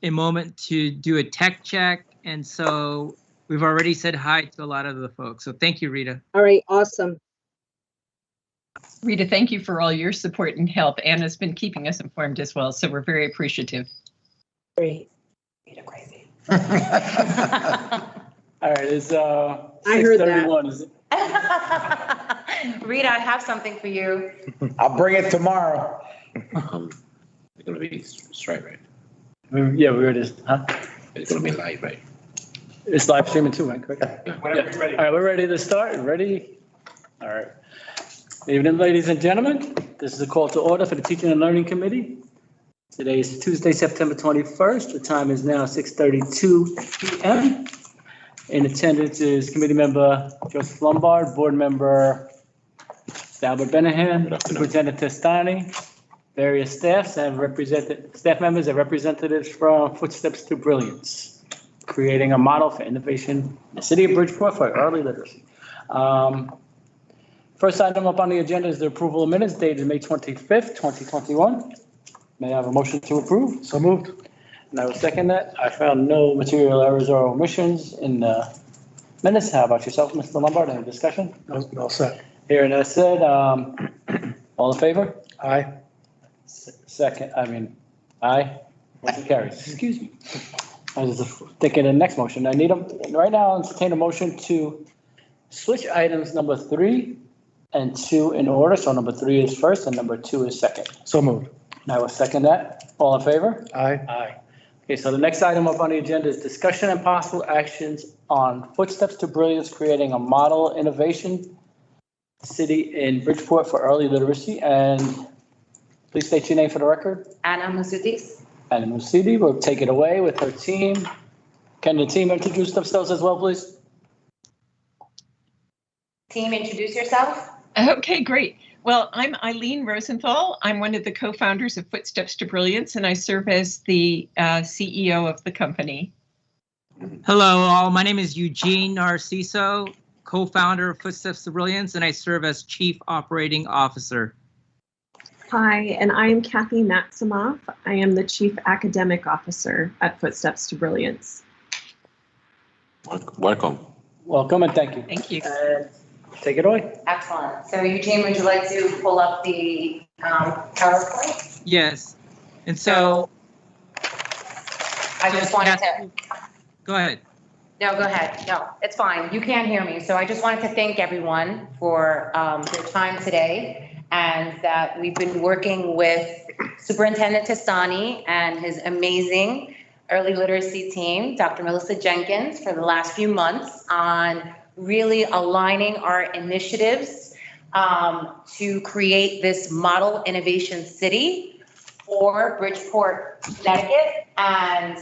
a moment to do a tech check. And so we've already said hi to a lot of the folks. So thank you, Rita. All right, awesome. Rita, thank you for all your support and help. Anna's been keeping us informed as well, so we're very appreciative. Great. Rita crazy. All right, it's 6:31. Is it? Rita, I have something for you. I'll bring it tomorrow. It's gonna be straight, right? Yeah, we were just, huh? It's gonna be live, right? It's live streaming too, right? Correct? Whenever you're ready. All right, we're ready to start. Ready? All right. Good evening, ladies and gentlemen. This is a call to order for the Teaching and Learning Committee. Today is Tuesday, September 21st. The time is now 6:32 p.m. In attendance is Committee Member Joseph Lombard, Board Member Albert Benahan, Superintendent Testani, various staff members and representatives from Footsteps to Brilliance, creating a model for innovation in the city of Bridgeport for early literacy. First item up on the agenda is the approval of minutes dated May 25th, 2021. May I have a motion to approve? So moved. And I will second that. I found no material errors or omissions in the minutes. How about yourself, Mr. Lombard? Any discussion? All set. Here and that said, all in favor? Aye. Aye. Motion carries. Excuse me. I was thinking of the next motion. I need right now, I'll entertain a motion to switch items number 3 and 2 in order. So number 3 is first and number 2 is second. So moved. And I will second that. All in favor? Aye. Aye. Okay, so the next item up on the agenda is discussion and possible actions on Footsteps to Brilliance, creating a model innovation city in Bridgeport for early literacy. And please state your name for the record. Anna Masutis. Anna Musidi will take it away with her team. Can the team introduce themselves as well, please? Team, introduce yourself. Okay, great. Well, I'm Eileen Rosenthal. I'm one of the co-founders of Footsteps to Brilliance, and I serve as the CEO of the company. Hello, all. My name is Eugene Narciso, co-founder of Footsteps to Brilliance, and I serve as Chief Operating Officer. Hi, and I am Kathy Maximoff. I am the Chief Academic Officer at Footsteps to Brilliance. Welcome. Welcome and thank you. Thank you. Take it away. Excellent. So Eugene, would you like to pull up the PowerPoint? Yes. And so I just wanted to. Go ahead. No, go ahead. No, it's fine. You can't hear me. So I just wanted to thank everyone for their time today, and that we've been working with Superintendent Testani and his amazing early literacy team, Dr. Melissa Jenkins, for the last few months on really aligning our initiatives to create this model innovation city for Bridgeport, Connecticut. And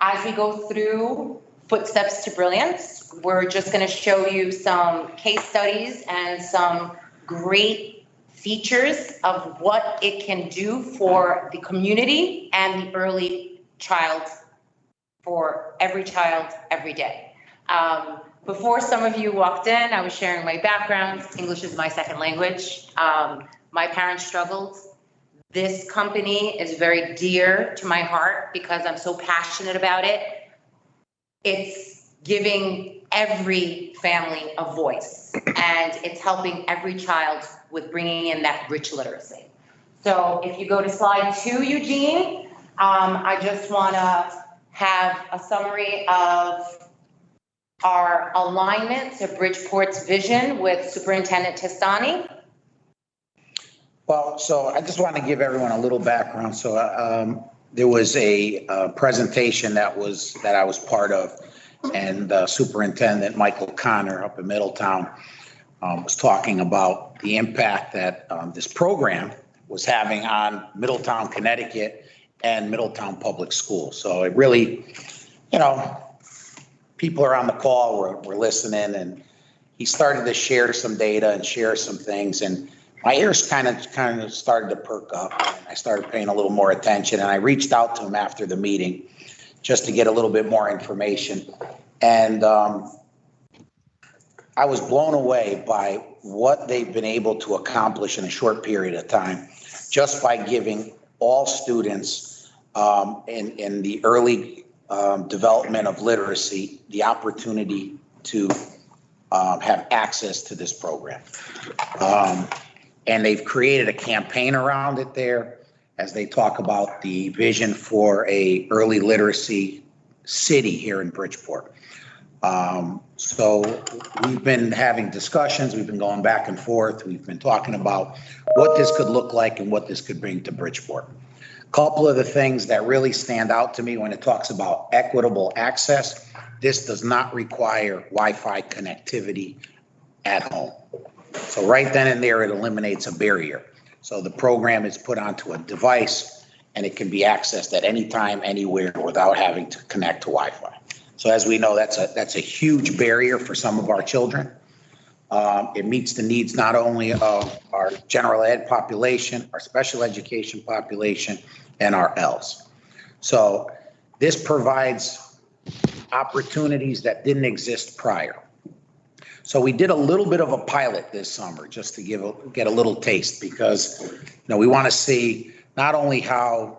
as we go through Footsteps to Brilliance, we're just going to show you some case studies and some great features of what it can do for the community and the early child, for every child, every day. Before some of you walked in, I was sharing my background. English is my second language. My parents struggled. This company is very dear to my heart because I'm so passionate about it. It's giving every family a voice, and it's helping every child with bringing in that rich literacy. So if you go to slide 2, Eugene, I just want to have a summary of our alignment to Bridgeport's vision with Superintendent Testani. Well, so I just want to give everyone a little background. So there was a presentation that I was part of, and Superintendent Michael Connor up in Middletown was talking about the impact that this program was having on Middletown, Connecticut, and Middletown Public Schools. So it really, people are on the call, we're listening, and he started to share some data and share some things, and my ears kind of started to perk up, and I started paying a little more attention, and I reached out to him after the meeting just to get a little bit more information. And I was blown away by what they've been able to accomplish in a short period of time, just by giving all students in the early development of literacy, the opportunity to have access to this program. And they've created a campaign around it there as they talk about the vision for a early literacy city here in Bridgeport. So we've been having discussions, we've been going back and forth, we've been talking about what this could look like and what this could bring to Bridgeport. A couple of the things that really stand out to me when it talks about equitable access, this does not require Wi-Fi connectivity at home. So right then and there, it eliminates a barrier. So the program is put onto a device and it can be accessed at any time, anywhere without having to connect to Wi-Fi. So as we know, that's a huge barrier for some of our children. It meets the needs not only of our general ed population, our special education population, and our ELs. So this provides opportunities that didn't exist prior. So we did a little bit of a pilot this summer just to get a little taste, because we want to see not only how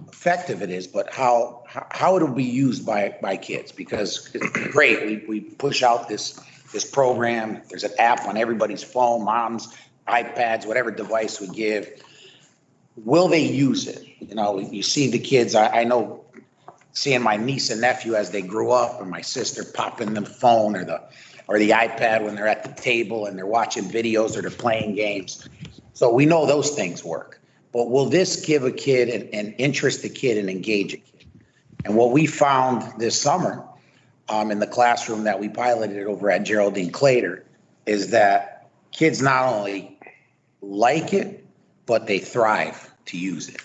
effective it is, but how it'll be used by kids, because it's great. We push out this program. There's an app on everybody's phone, moms, iPads, whatever device we give. Will they use it? You see the kids. I know, seeing my niece and nephew as they grew up, and my sister popping the phone or the iPad when they're at the table and they're watching videos or they're playing games. So we know those things work. But will this give a kid and interest a kid and engage a kid? And what we found this summer in the classroom that we piloted over at Geraldine Clater is that kids not only like it, but they thrive to use it.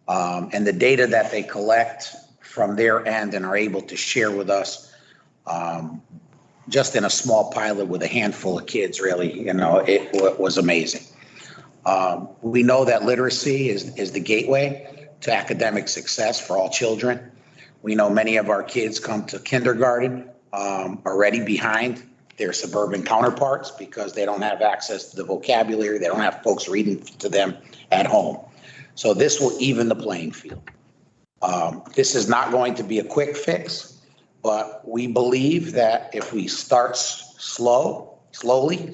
And the data that they collect from their end and are able to share with us, just in a small pilot with a handful of kids, really, it was amazing. We know that literacy is the gateway to academic success for all children. We know many of our kids come to kindergarten already behind their suburban counterparts because they don't have access to the vocabulary. They don't have folks reading to them at home. So this will even the playing field. This is not going to be a quick fix, but we believe that if we start slowly,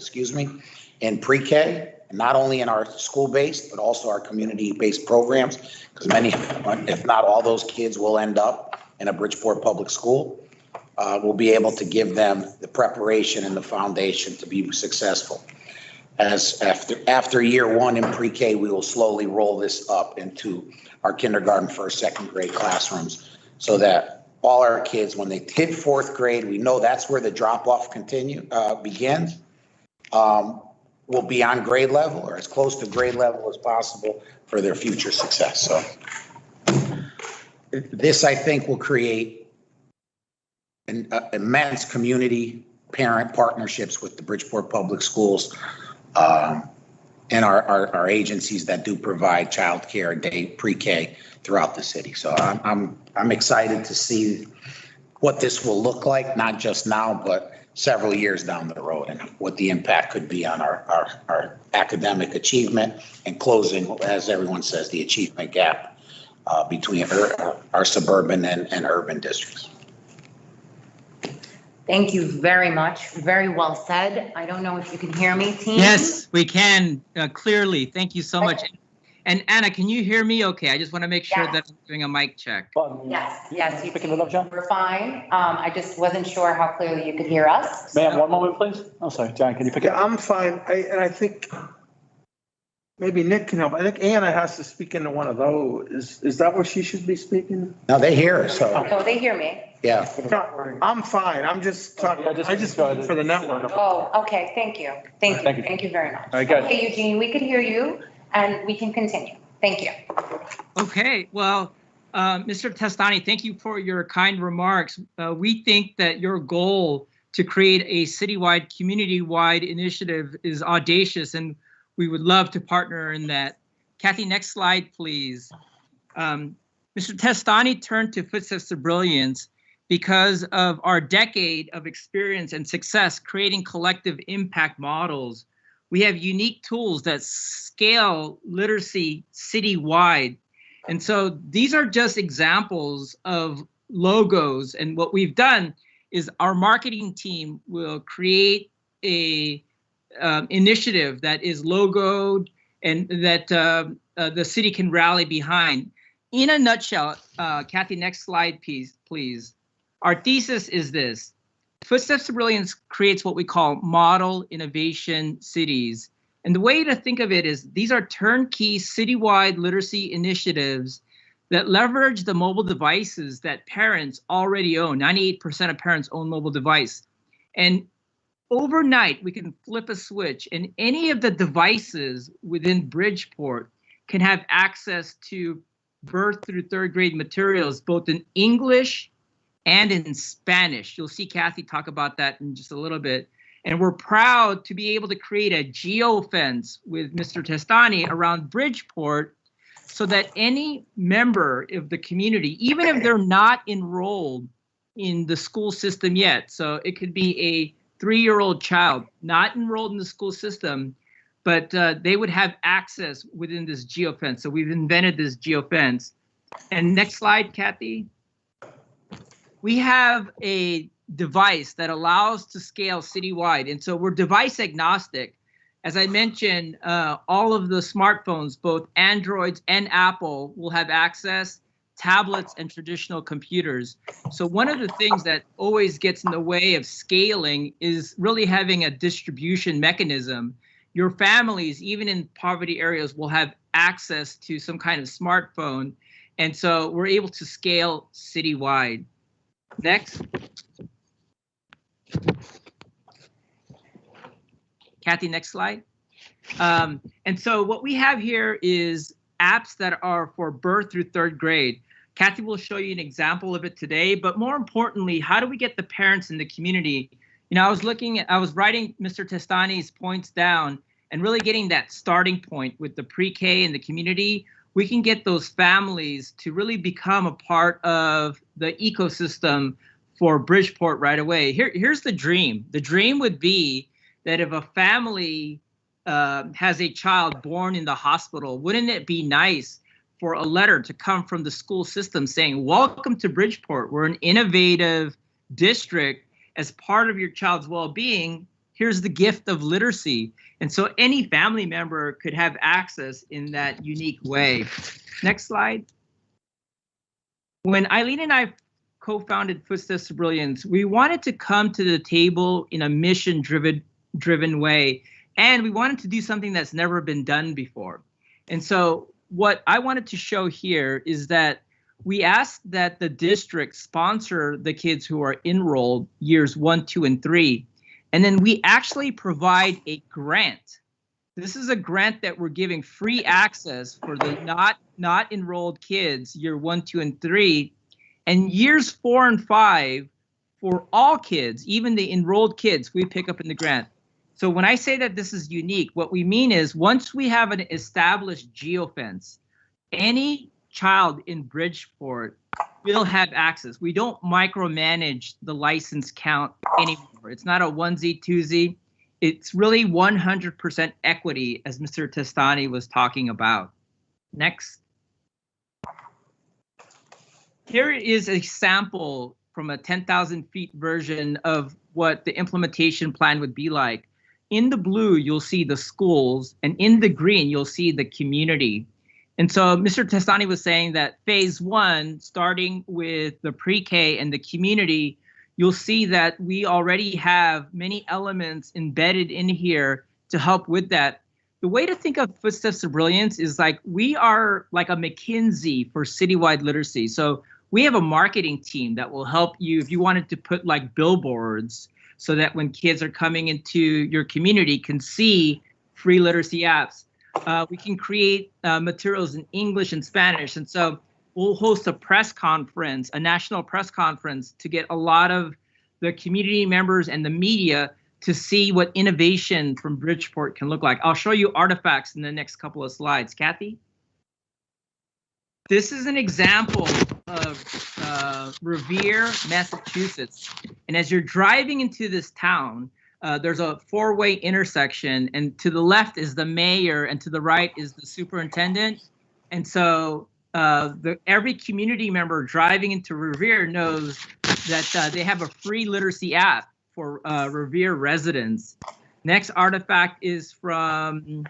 in pre-K, not only in our school-based, but also our community-based programs, because many, if not all those kids will end up in a Bridgeport public school, we'll be able to give them the preparation and the foundation to be successful. As after year one in pre-K, we will slowly roll this up into our kindergarten, first, second grade classrooms, so that all our kids, when they hit fourth grade, we know that's where the drop-off begins. Will be on grade level or as close to grade level as possible for their future success. So this, I think, will create an immense community parent partnerships with the Bridgeport Public Schools and our agencies that do provide childcare day pre-K throughout the city. So I'm excited to see what this will look like, not just now, but several years down the road, and what the impact could be on our academic achievement and closing, as everyone says, the achievement gap between our suburban and urban districts. Thank you very much. Very well said. I don't know if you can hear me, team. Yes, we can clearly. Thank you so much. And Anna, can you hear me okay? I just want to make sure that I'm doing a mic check. Yes, you Picking it up, John? We're fine. I just wasn't sure how clearly you could hear us. Ma'am, one moment, please. I'm sorry, John, can you pick it up? I'm fine. I think maybe Nick can help. I think Anna has to speak into one of those. Is that what she should be speaking? No, they hear us, so. No, they hear me. Yeah. I'm fine. I'm just talking. I just for the network. Oh, okay. Thank you. Thank you very much. All right, good. Okay, Eugene, we could hear you and we can continue. Thank you. Okay, well, Mr. Testani, thank you for your kind remarks. We think that your goal to create a citywide, community-wide initiative is audacious, and we would love to partner in that. Kathy, next slide, please. Mr. Testani turned to Footsteps to Brilliance because of our decade of experience and success creating collective impact models. We have unique tools that scale literacy citywide, And so these are just examples of logos. And what we've done is our marketing team will create a initiative that is logoed and that the city can rally behind. In a nutshell, Kathy, next slide, please. Our thesis is this: Footsteps to Brilliance creates what we call model innovation cities. And the way to think of it is these are turnkey citywide literacy initiatives that leverage the mobile devices that parents already own. 98% of parents own mobile device. And overnight, we can flip a switch and any of the devices within Bridgeport can have access to birth through third grade materials, both in English and in Spanish. You'll see Kathy talk about that in just a little bit. And we're proud to be able to create a geofence with Mr. Testani around Bridgeport so that any member of the community, even if they're not enrolled in the school system yet, so it could be a 3-year-old child not enrolled in the school system, but they would have access within this geofence. So we've invented this geofence. And next slide, Kathy. We have a device that allows to scale citywide. And so we're device agnostic. As I mentioned, all of the smartphones, both Androids and Apple, will have access, tablets and traditional computers. So one of the things that always gets in the way of scaling is really having a distribution mechanism. Your families, even in poverty areas, will have access to some kind of smartphone. And so we're able to scale citywide. Next. Kathy, next slide. And so what we have here is apps that are for birth through third grade. Kathy will show you an example of it today, but more importantly, how do we get the parents in the community? You know, I was writing Mr. Testani's points down and really getting that starting point with the pre-K and the community. We can get those families to really become a part of the ecosystem for Bridgeport right away. Here's the dream. The dream would be that if a family has a child born in the hospital, wouldn't it be nice for a letter to come from the school system saying, welcome to Bridgeport. We're an innovative district. As part of your child's well-being, here's the gift of literacy. And so any family member could have access in that unique way. Next slide. When Eileen and I co-founded Footsteps to Brilliance, we wanted to come to the table in a mission-driven way. And we wanted to do something that's never been done before. And so what I wanted to show here is that we asked that the district sponsor the kids who are enrolled years 1, 2, and 3. And then we actually provide a grant. This is a grant that we're giving free access for the not enrolled kids, year 1, 2, and 3, and years 4 and 5 for all kids, even the enrolled kids we pick up in the grant. So when I say that this is unique, what we mean is once we have an established geofence, any child in Bridgeport will have access. We don't micromanage the license count anymore. It's not a onesie, twosie. It's really 100% equity, as Mr. Testani was talking about. Next. Here is a sample from a 10,000 feet version of what the implementation plan would be like. In the blue, you'll see the schools, and in the green, you'll see the community. And so Mr. Testani was saying that phase 1, starting with the pre-K and the community, you'll see that we already have many elements embedded in here to help with that. The way to think of Footsteps to Brilliance is like we are like a McKinsey for citywide literacy. So we have a marketing team that will help you if you wanted to put like billboards so that when kids are coming into your community can see free literacy apps. We can create materials in English and Spanish. And so we'll host a press conference, a national press conference, to get a lot of the community members and the media to see what innovation from Bridgeport can look like. I'll show you artifacts in the next couple of slides. Kathy? This is an example of Revere, Massachusetts. And as you're driving into this town, there's a 4-way intersection, and to the left is the mayor and to the right is the superintendent. And so every community member driving into Revere knows that they have a free literacy app for Revere residents. Next artifact is from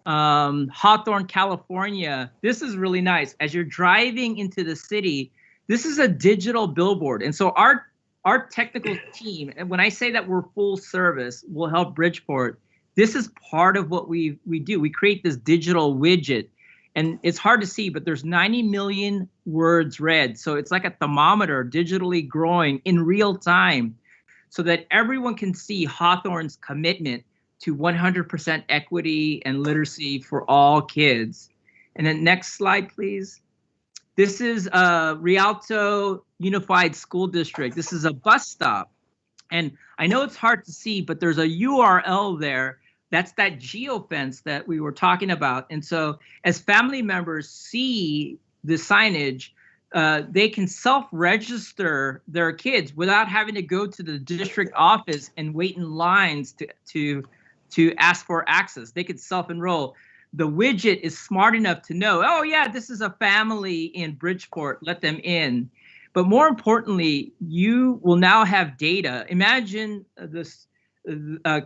Hawthorne, California. This is really nice. As you're driving into the city, this is a digital billboard. And so our technical team, and when I say that we're full service, will help Bridgeport. This is part of what we do. We create this digital widget. And it's hard to see, but there's 90 million words read. So it's like a thermometer digitally growing in real time so that everyone can see Hawthorne's commitment to 100% equity and literacy for all kids. And then next slide, please. This is Rialto Unified School District. This is a bus stop. And I know it's hard to see, but there's a URL there. That's that geofence that we were talking about. And so as family members see the signage, they can self-register their kids without having to go to the district office and wait in lines to ask for access. They could self-enroll. The widget is smart enough to know, oh yeah, this is a family in Bridgeport, let them in. But more importantly, you will now have data. Imagine this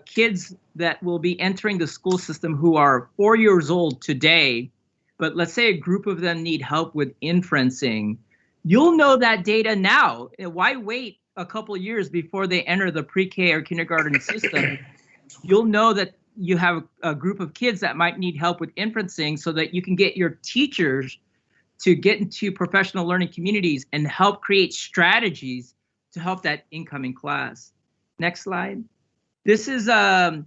kids that will be entering the school system who are 4 years old today, but let's say a group of them need help with inferencing. You'll know that data now. Why wait a couple of years before they enter the pre-K or kindergarten system? You'll know that you have a group of kids that might need help with inferencing so that you can get your teachers to get into professional learning communities and help create strategies to help that incoming class. Next slide. This is the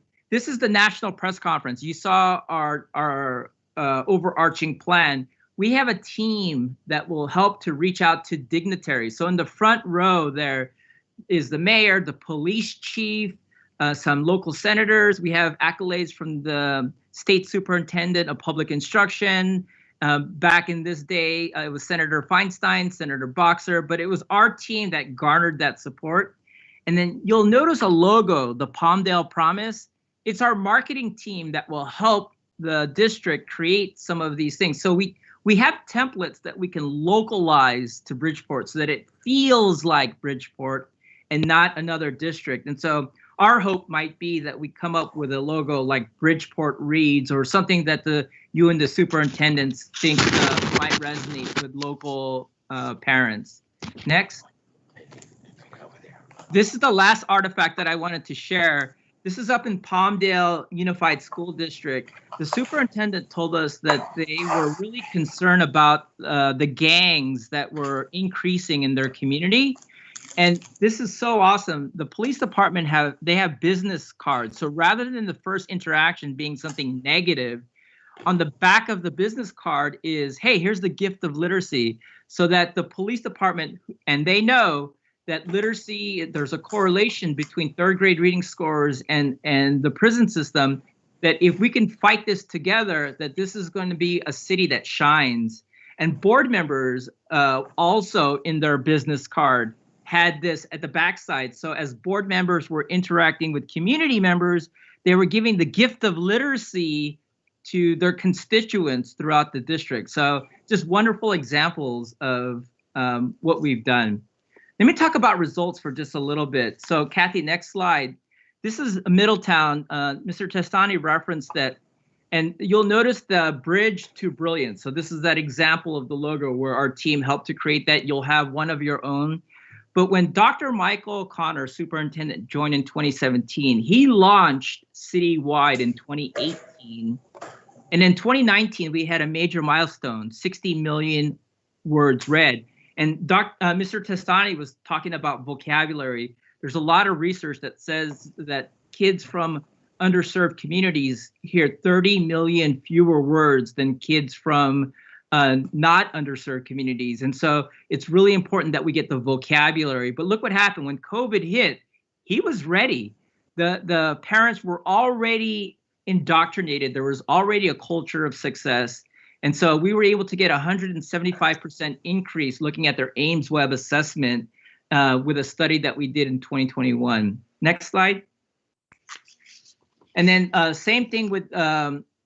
national press conference. You saw our overarching plan. We have a team that will help to reach out to dignitaries. So in the front row there is the mayor, the police chief, some local senators. We have accolades from the state superintendent of public instruction. Back in this day, it was Senator Feinstein, Senator Boxer, but it was our team that garnered that support. And then you'll notice a logo, the Palmdale Promise. It's our marketing team that will help the district create some of these things. So we have templates that we can localize to Bridgeport so that it feels like Bridgeport and not another district. And so our hope might be that we come up with a logo like Bridgeport Reads or something that you and the superintendents think might resonate with local parents. Next. This is the last artifact that I wanted to share. This is up in Palmdale Unified School District. The superintendent told us that they were really concerned about the gangs that were increasing in their community. And this is so awesome. The police department have business cards. So rather than the first interaction being something negative, on the back of the business card is, hey, here's the gift of literacy, so that the police department, and they know that literacy, there's a correlation between third grade reading scores and the prison system, that if we can fight this together, that this is going to be a city that shines. And board members also in their business card had this at the backside. So as board members were interacting with community members, they were giving the gift of literacy to their constituents throughout the district. So just wonderful examples of what we've done. Let me talk about results for just a little bit. So Kathy, next slide. This is Middletown. Mr. Testani referenced that, and you'll notice the bridge to brilliance. So this is that example of the logo where our team helped to create that. You'll have one of your own. But when Dr. Michael O'Connor, superintendent, joined in 2017, he launched citywide in 2018. And in 2019, we had a major milestone, 60 million words read. And Mr. Testani was talking about vocabulary. There's a lot of research that says that kids from underserved communities hear 30 million fewer words than kids from not underserved communities. And so it's really important that we get the vocabulary. But look what happened when COVID hit. He was ready. The parents were already indoctrinated. There was already a culture of success. And so we were able to get 175% increase looking at their Ames Web assessment with a study that we did in 2021. Next slide. And then same thing with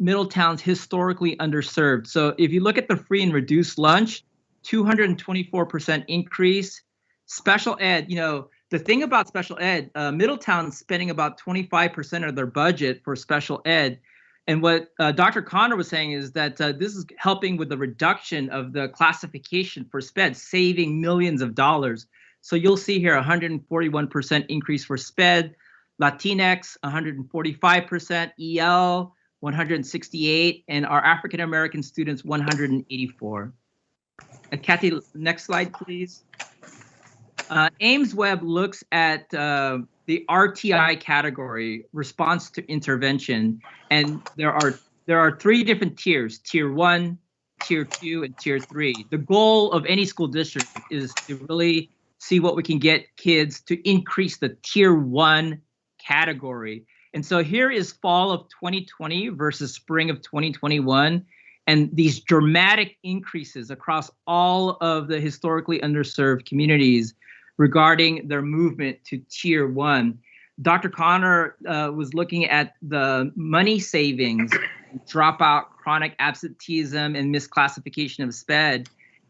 Middletown's historically underserved. So if you look at the free and reduced lunch, 224% increase. Special ed, the thing about special ed, Middletown's spending about 25% of their budget for special ed. And what Dr. Connor was saying is that this is helping with the reduction of the classification for SPED, saving millions of dollars. So you'll see here 141% increase for SPED, Latinx 145%, EL 168, and our African American students 184. Kathy, next slide, please. Ames Web looks at the RTI category, response to intervention, and there are 3 different tiers: Tier 1, Tier 2, and Tier 3. The goal of any school district is to really see what we can get kids to increase the Tier 1 category. And so here is fall of 2020 versus spring of 2021. And these dramatic increases across all of the historically underserved communities regarding their movement to Tier 1. Dr. Connor was looking at the money savings, dropout, chronic absenteeism, and misclassification of SPED.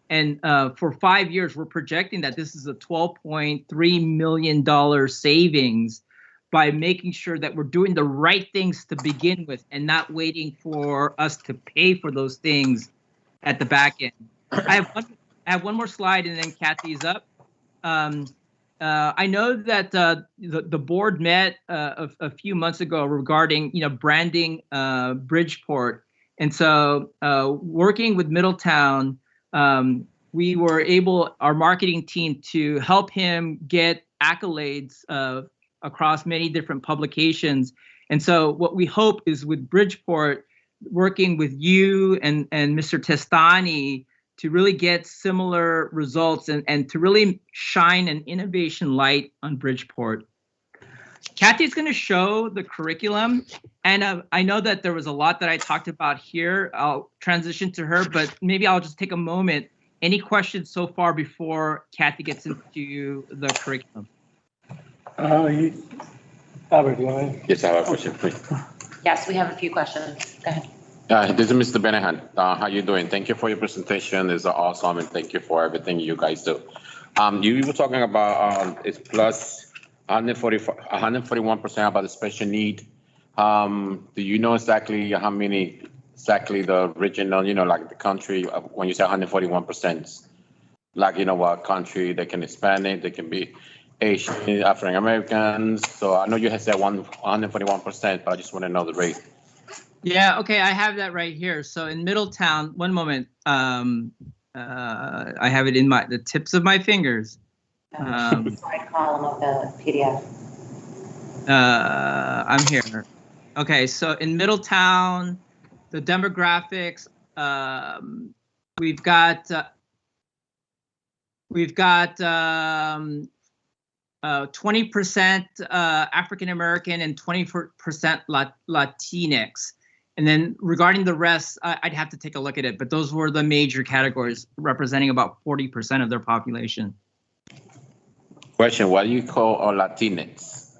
And for 5 years, we're projecting that this is a $12.3 million savings by making sure that we're doing the right things to begin with and not waiting for us to pay for those things at the back end. I have one more slide and then Kathy's up. I know that the board met a few months ago regarding branding Bridgeport, and so working with Middletown, we were able, our marketing team, to help him get accolades across many different publications. And so what we hope is with Bridgeport, working with you and Mr. Testani to really get similar results and to really shine an innovation light on Bridgeport. Kathy's going to show the curriculum. And I know that there was a lot that I talked about here. I'll transition to her, but maybe I'll just take a moment. Any questions so far before Kathy gets into the curriculum? Albert, do you want to? Yes, I have a question, please. Yes, we have a few questions. Go ahead. This is Mr. Benehan. How you doing? Thank you for your presentation. It's awesome, and thank you for everything you guys do. You were talking about it's plus 141% about the special need. Do you know exactly how many, the regional, like the country, when you say 141%, like, what country, they can Hispanic, they can be Asian, African Americans. So I know you have said 141%, but I just want to know the rate. Yeah, okay, I have that right here. So in Middletown, one moment, I have it in the tips of my fingers. Slide column of the PDF. I'm here. Okay, so in Middletown, the demographics, we've got 20% African American and 20% Latinx. And then regarding the rest, I'd have to take a look at it, but those were the major categories representing about 40% of their population. Question, what do you call a Latinx?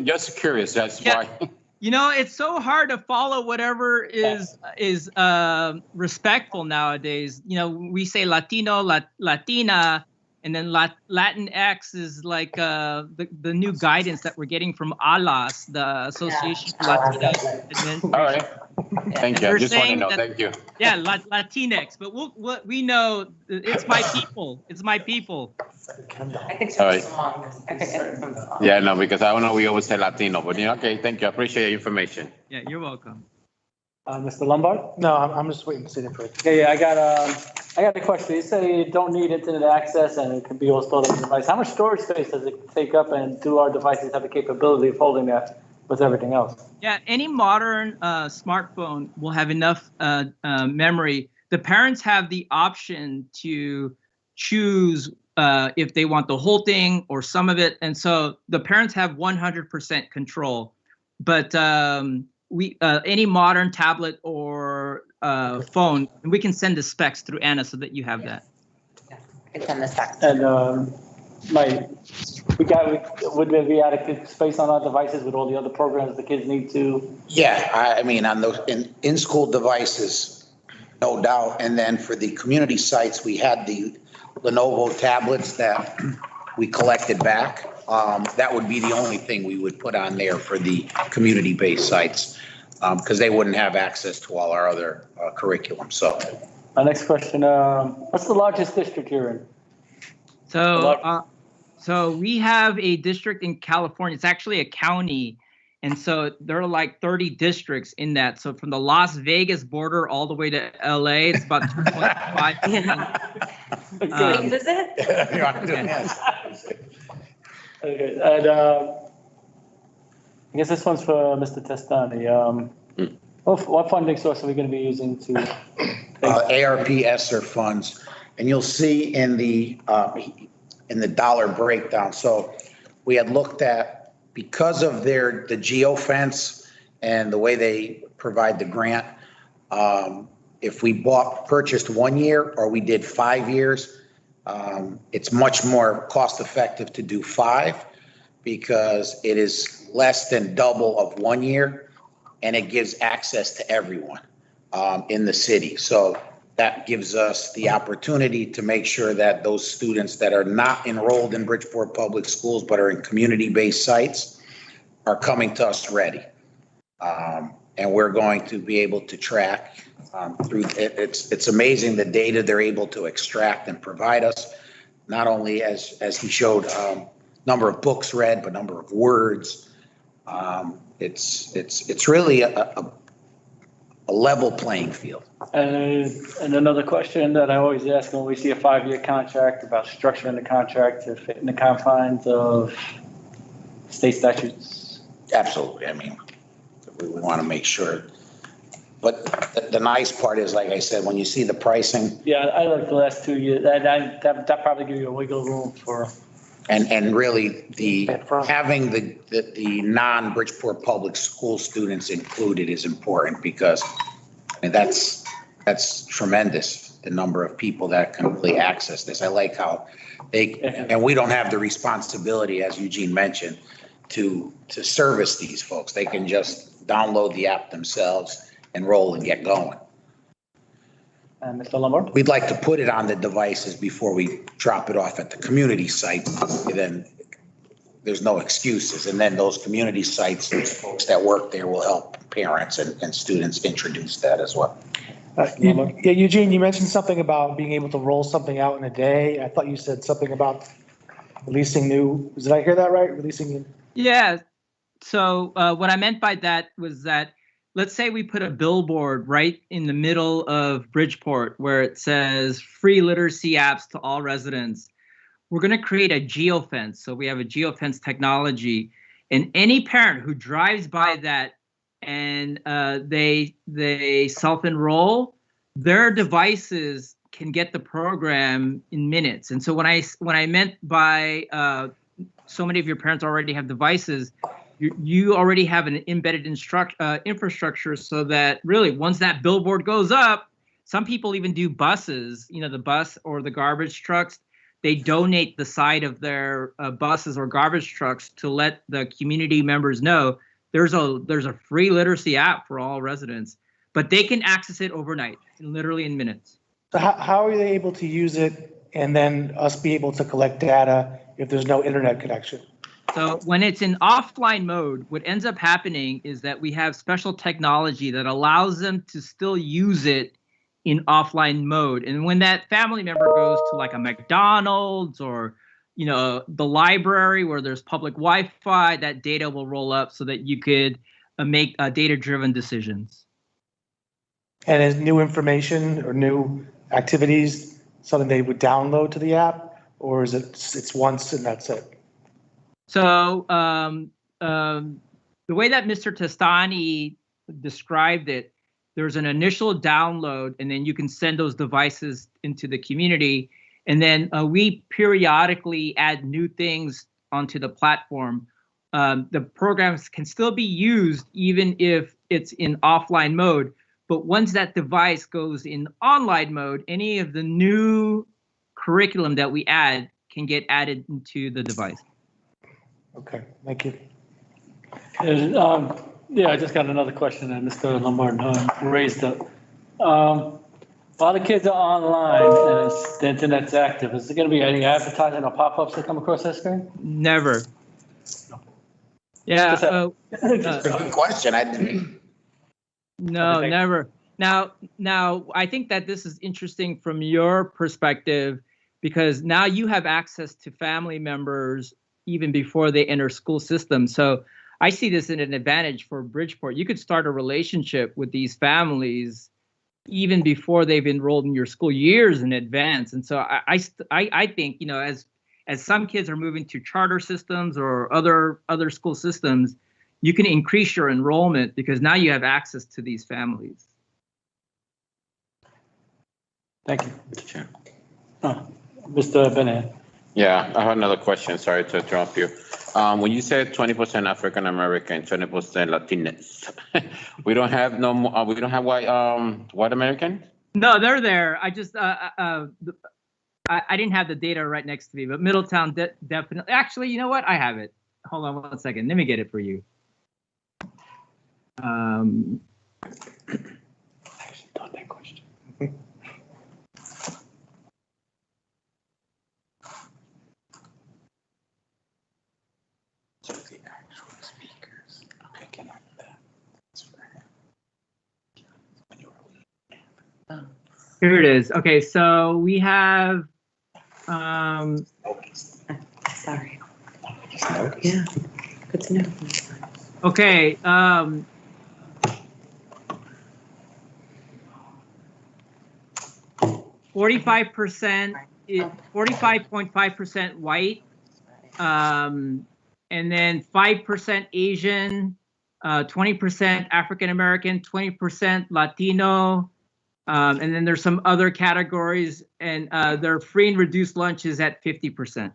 Just curious, that's why. It's so hard to follow whatever is respectful nowadays. We say Latino, Latina, and then Latinx is like the new guidance that we're getting from ALAS, the Association for Latino Administration. All right. Thank you. I just want to know. Thank you. Yeah, Latinx, but we know it's my people. It's my people. I think so. All right. Yeah, no, because I don't know. We always say Latino, but okay. Thank you. I appreciate your information. Yeah, you're welcome. Mr. Lombard? No, I'm just waiting to see the first. Yeah, I got a question. You say you don't need internet access and it can be all stored on the device. How much storage space does it take up, and do our devices have the capability of holding that with everything else? Yeah, any modern smartphone will have enough memory. The parents have the option to choose if they want the whole thing or some of it. And so the parents have 100% control. But any modern tablet or phone, we can send the specs through Anna so that you have that. Yeah, I can send the specs. And would there be adequate space on our devices with all the other programs the kids need to? Yeah, I mean, on those in-school devices, no doubt. And then for the community sites, we had the Lenovo tablets that we collected back. That would be the only thing we would put on there for the community-based sites, because they wouldn't have access to all our other curriculum. So, my next question: what's the largest district you're in? So we have a district in California. It's actually a county. And so there are like 30 districts in that. So from the Las Vegas border all the way to LA, it's about 2.5 million. Visit? Okay, and I guess this one's for Mr. Testani. What funding source are we going to be using to? ARP ESSER funds, and you'll see in the dollar breakdown. So we had looked at, because of the Geofence and the way they provide the grant, if we purchased 1 year or we did 5 years, it's much more cost effective to do 5, because it is less than double of 1 year, and it gives access to everyone in the city. So that gives us the opportunity to make sure that those students that are not enrolled in Bridgeport Public Schools but are in community-based sites are coming to us ready. And we're going to be able to track through it. It's amazing the data they're able to extract and provide us, not only as he showed number of books read, but number of words. It's really a level playing field. And another question that I always ask when we see a 5-year contract, about structuring the contract to fit in the confines of state statutes. Absolutely. I mean, we want to make sure. But the nice part is, like I said, when you see the pricing. Yeah, I looked the last 2 years. That probably give you a wiggle room for. And really having the non-Bridgeport Public School students included is important, because I mean, that's tremendous, the number of people that can really access this. I like how and we don't have the responsibility, as Eugene mentioned, to service these folks. They can just download the app themselves, enroll, and get going. And Mr. Lombard? We'd like to put it on the devices before we drop it off at the community site. Then there's no excuses. And then those community sites, folks that work there will help parents and students introduce that as well. Yeah, Eugene, you mentioned something about being able to roll something out in a day. I thought you said something about releasing new. Did I hear that right? Releasing. Yeah. So what I meant by that was that, let's say we put a billboard right in the middle of Bridgeport where it says free literacy apps to all residents. We're going to create a geofence. So we have a geofence technology, and any parent who drives by that and they self-enroll, their devices can get the program in minutes. And so when I meant by so many of your parents already have devices, you already have an embedded infrastructure, so that really once that billboard goes up, some people even do buses, the bus or the garbage trucks. They donate the side of their buses or garbage trucks to let the community members know there's a free literacy app for all residents, but they can access it overnight, literally in minutes. So how are they able to use it and then us be able to collect data if there's no internet connection? So when it's in offline mode, what ends up happening is that we have special technology that allows them to still use it in offline mode. And when that family member goes to like a McDonald's or, the library where there's public Wi-Fi, that data will roll up so that you could make data-driven decisions. And is new information or new activities something they would download to the app, or is it's once and that's it? So the way that Mr. Testani described it, there's an initial download, and then you can send those devices into the community. And then we periodically add new things onto the platform. The programs can still be used even if it's in offline mode. But once that device goes in online mode, any of the new curriculum that we add can get added into the device. Okay, thank you. And, yeah, I just got another question that Mr. Lombard raised up. While the kids are online and the internet's active, is there going to be any advertising or pop-ups that come across that screen? Never. Yeah. Good question. I didn't. No, never. Now, I think that this is interesting from your perspective, because now you have access to family members even before they enter school system. So I see this as an advantage for Bridgeport. You could start a relationship with these families even before they've enrolled in your school, years in advance. And so I think, you know, as some kids are moving to charter systems or other school systems, you can increase your enrollment because now you have access to these families. Thank you, Mr. Chair. Mr. Bennett. Yeah, I have another question. Sorry to interrupt you. When you said 20% African American, 20% Latinx, we don't have no more. We don't have white American. No, they're there. I just I didn't have the data right next to me, but Middletown definitely. Actually, you know what? I have it. Hold on 1 second. Let me get it for you. I actually thought that question. Here it is. Okay, so we have. Sorry. Yeah, good to know. Okay. 45%, 45.5% white, and then 5% Asian, 20% African American, 20% Latino, and then there's some other categories, and their free and reduced lunch is at 50%.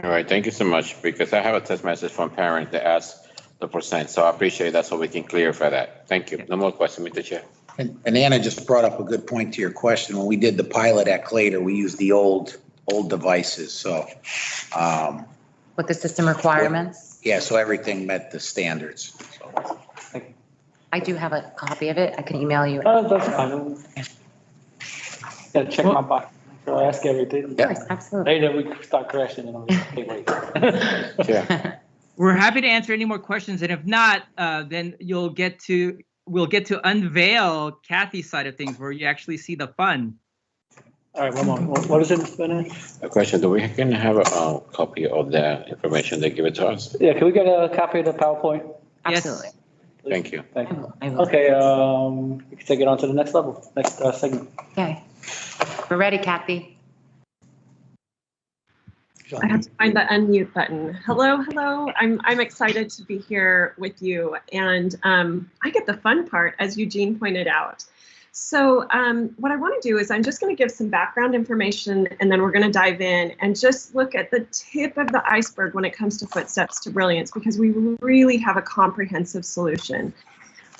All right, thank you so much, because I have a text message from parents that ask the percent, so I appreciate that so we can clarify that. Thank you. No more questions, Mr. Chair. And Anna just brought up a good point to your question. When we did the pilot at Clater, we used the old devices, so. With the system requirements? Yeah, so everything met the standards. So. I do have a copy of it. I can email you. That's fine. Gotta check my box. So I ask everything. Yes, absolutely. Later we start crashing and I'm like, okay, wait. Yeah. We're happy to answer any more questions, and if not, then we'll get to unveil Kathy's side of things, where you actually see the fun. All right, one more. What is it, Mr. Bennett? A question, do we can have a copy of the information they give it to us? Yeah, can we get a copy of the PowerPoint? Absolutely. Thank you. Thank you. I will. Okay, we can take it on to the next level, next segment. Okay. We're ready, Kathy. I have to find the unmute button. Hello. I'm excited to be here with you, and I get the fun part, as Eugene pointed out. So what I want to do is I'm just going to give some background information, and then we're going to dive in and just look at the tip of the iceberg when it comes to Footsteps to Brilliance, because we really have a comprehensive solution.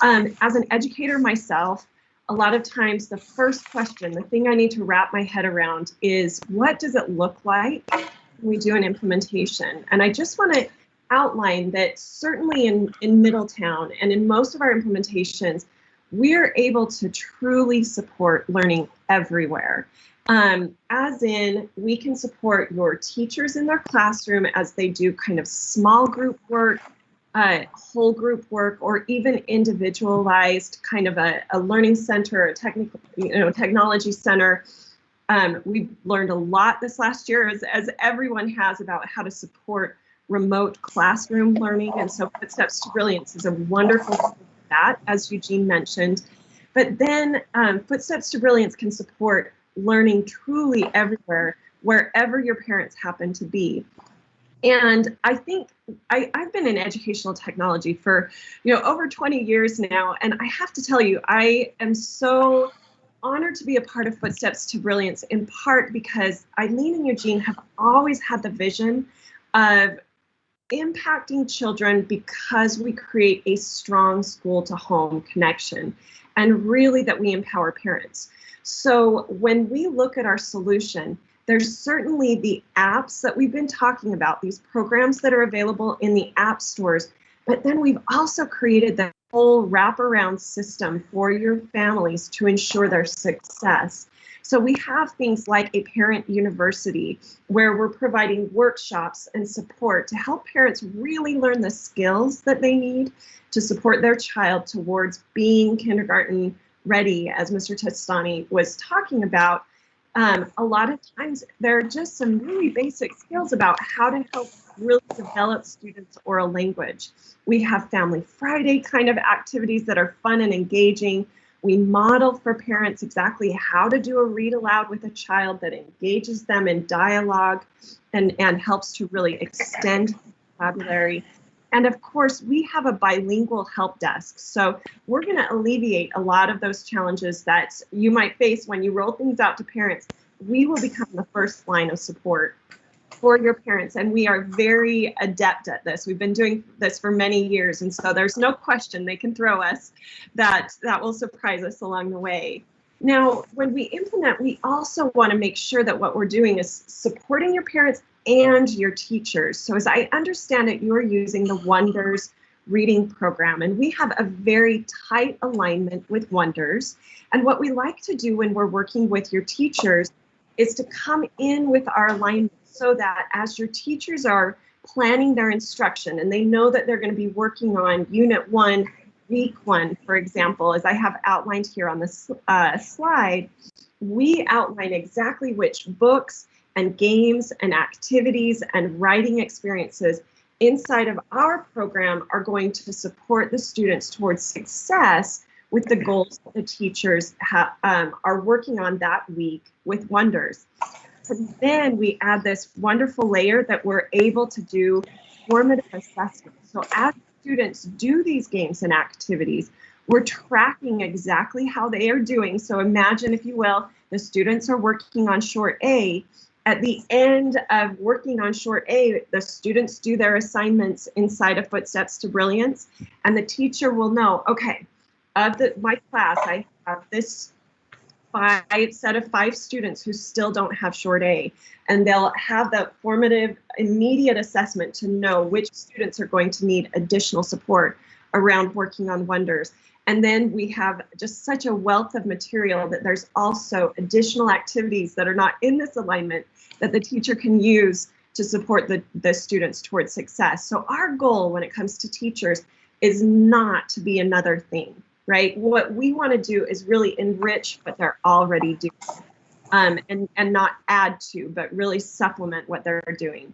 As an educator myself, a lot of times the first question, the thing I need to wrap my head around is, what does it look like when we do an implementation? And I just want to outline that certainly in Middletown and in most of our implementations, we're able to truly support learning everywhere. As in, we can support your teachers in their classroom as they do kind of small group work, whole group work, or even individualized kind of a learning center, a technology center. We've learned a lot this last year, as everyone has, about how to support remote classroom learning. And so Footsteps to Brilliance is a wonderful tool for that, as Eugene mentioned. But then Footsteps to Brilliance can support learning truly everywhere, wherever your parents happen to be. And I think I've been in educational technology for over 20 years now, and I have to tell you, I am so honored to be a part of Footsteps to Brilliance, in part because Eileen and Eugene have always had the vision of impacting children because we create a strong school to home connection, and really that we empower parents. So when we look at our solution, There's certainly the apps that we've been talking about, these programs that are available in the app stores, but then we've also created the whole wraparound system for your families to ensure their success. So we have things like a parent university where we're providing workshops and support to help parents really learn the skills that they need to support their child towards being kindergarten ready, as Mr. Testani was talking about. A lot of times there are just some really basic skills about how to help really develop students' oral language. We have Family Friday kind of activities that are fun and engaging. We model for parents exactly how to do a read aloud with a child that engages them in dialogue and helps to really extend vocabulary. And of course, we have a bilingual help desk. So we're going to alleviate a lot of those challenges that you might face when you roll things out to parents. We will become the first line of support for your parents. And we are very adept at this. We've been doing this for many years. And so there's no question they can throw us that will surprise us along the way. Now, when we implement, we also want to make sure that what we're doing is supporting your parents and your teachers. So as I understand it, you're using the Wonders reading program, and we have a very tight alignment with Wonders. And what we like to do when we're working with your teachers is to come in with our alignment so that as your teachers are planning their instruction and they know that they're going to be working on Unit 1, Week 1, for example, as I have outlined here on this slide, we outline exactly which books and games and activities and writing experiences inside of our program are going to support the students towards success with the goals that the teachers are working on that week with Wonders. And then we add this wonderful layer that we're able to do formative assessment. So as students do these games and activities, we're tracking exactly how they are doing. So imagine, if you will, the students are working on short A. At the end of working on short A, the students do their assignments inside of Footsteps to Brilliance, and the teacher will know, okay, of my class, I have this set of 5 students who still don't have short A, and they'll have that formative immediate assessment to know which students are going to need additional support around working on Wonders. And then we have just such a wealth of material that there's also additional activities that are not in this alignment that the teacher can use to support the students towards success. So our goal when it comes to teachers is not to be another thing, right? What we want to do is really enrich what they're already doing, and not add to, but really supplement what they're doing.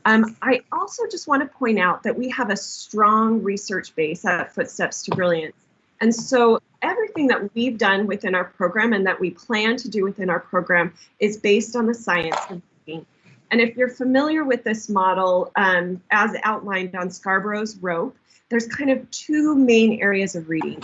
I also just want to point out that we have a strong research base at Footsteps to Brilliance. And so everything that we've done within our program and that we plan to do within our program is based on the science of reading. And if you're familiar with this model, as outlined on Scarborough's rope, there's kind of 2 main areas of reading.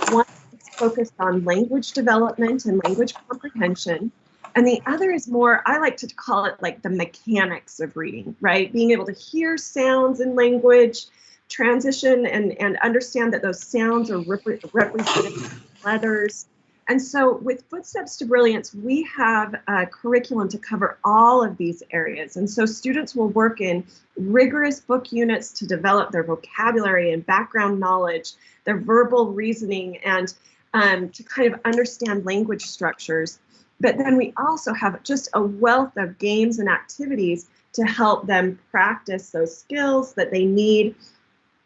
One is focused on language development and language comprehension. And the other is more, I like to call it like the mechanics of reading, right? Being able to hear sounds in language, transition and understand that those sounds are represented in letters. And so with Footsteps to Brilliance, we have a curriculum to cover all of these areas. And so students will work in rigorous book units to develop their vocabulary and background knowledge, their verbal reasoning, and to kind of understand language structures. But then we also have just a wealth of games and activities to help them practice those skills that they need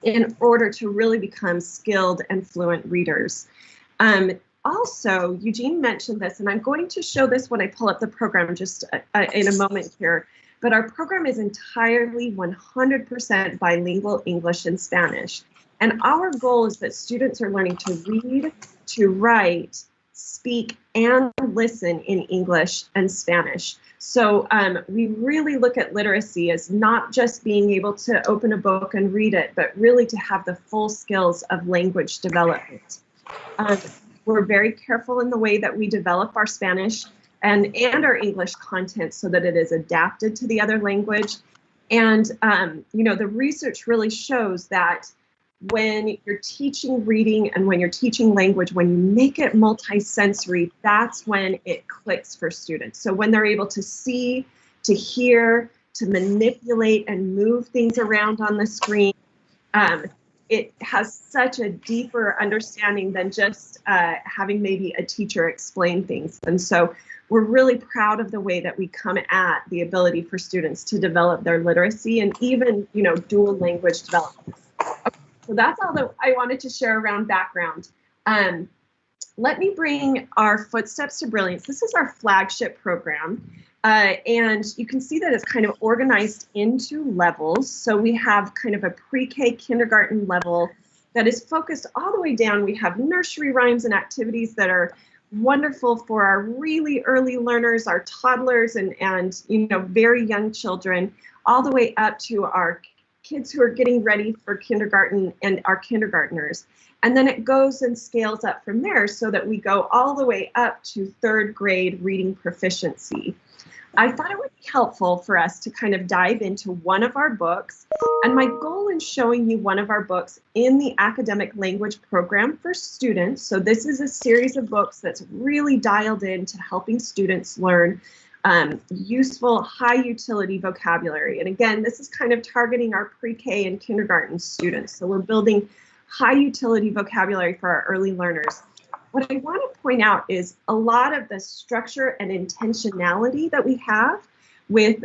in order to really become skilled and fluent readers. Also, Eugene mentioned this, and I'm going to show this when I pull up the program just in a moment here, but our program is entirely 100% bilingual English and Spanish. And our goal is that students are learning to read, to write, speak, and listen in English and Spanish. So we really look at literacy as not just being able to open a book and read it, but really to have the full skills of language development. We're very careful in the way that we develop our Spanish and our English content so that it is adapted to the other language. And, you know, the research really shows that when you're teaching reading and when you're teaching language, when you make it multisensory, that's when it clicks for students. So when they're able to see, to hear, to manipulate and move things around on the screen, it has such a deeper understanding than just having maybe a teacher explain things. And so we're really proud of the way that we come at the ability for students to develop their literacy and even, you know, dual language development. So that's all that I wanted to share around background. Let me bring our Footsteps to Brilliance. This is our flagship program. And you can see that it's kind of organized into levels. So we have kind of a pre-K kindergarten level that is focused all the way down. We have nursery rhymes and activities that are wonderful for our really early learners, our toddlers and you know, very young children, all the way up to our kids who are getting ready for kindergarten and our kindergartners. And then it goes and scales up from there so that we go all the way up to 3rd grade reading proficiency. I thought it would be helpful for us to kind of dive into one of our books. And my goal in showing you one of our books in the academic language program for students, so this is a series of books that's really dialed into helping students learn useful, high utility vocabulary. And again, this is kind of targeting our pre-K and kindergarten students. So we're building high utility vocabulary for our early learners. What I want to point out is a lot of the structure and intentionality that we have with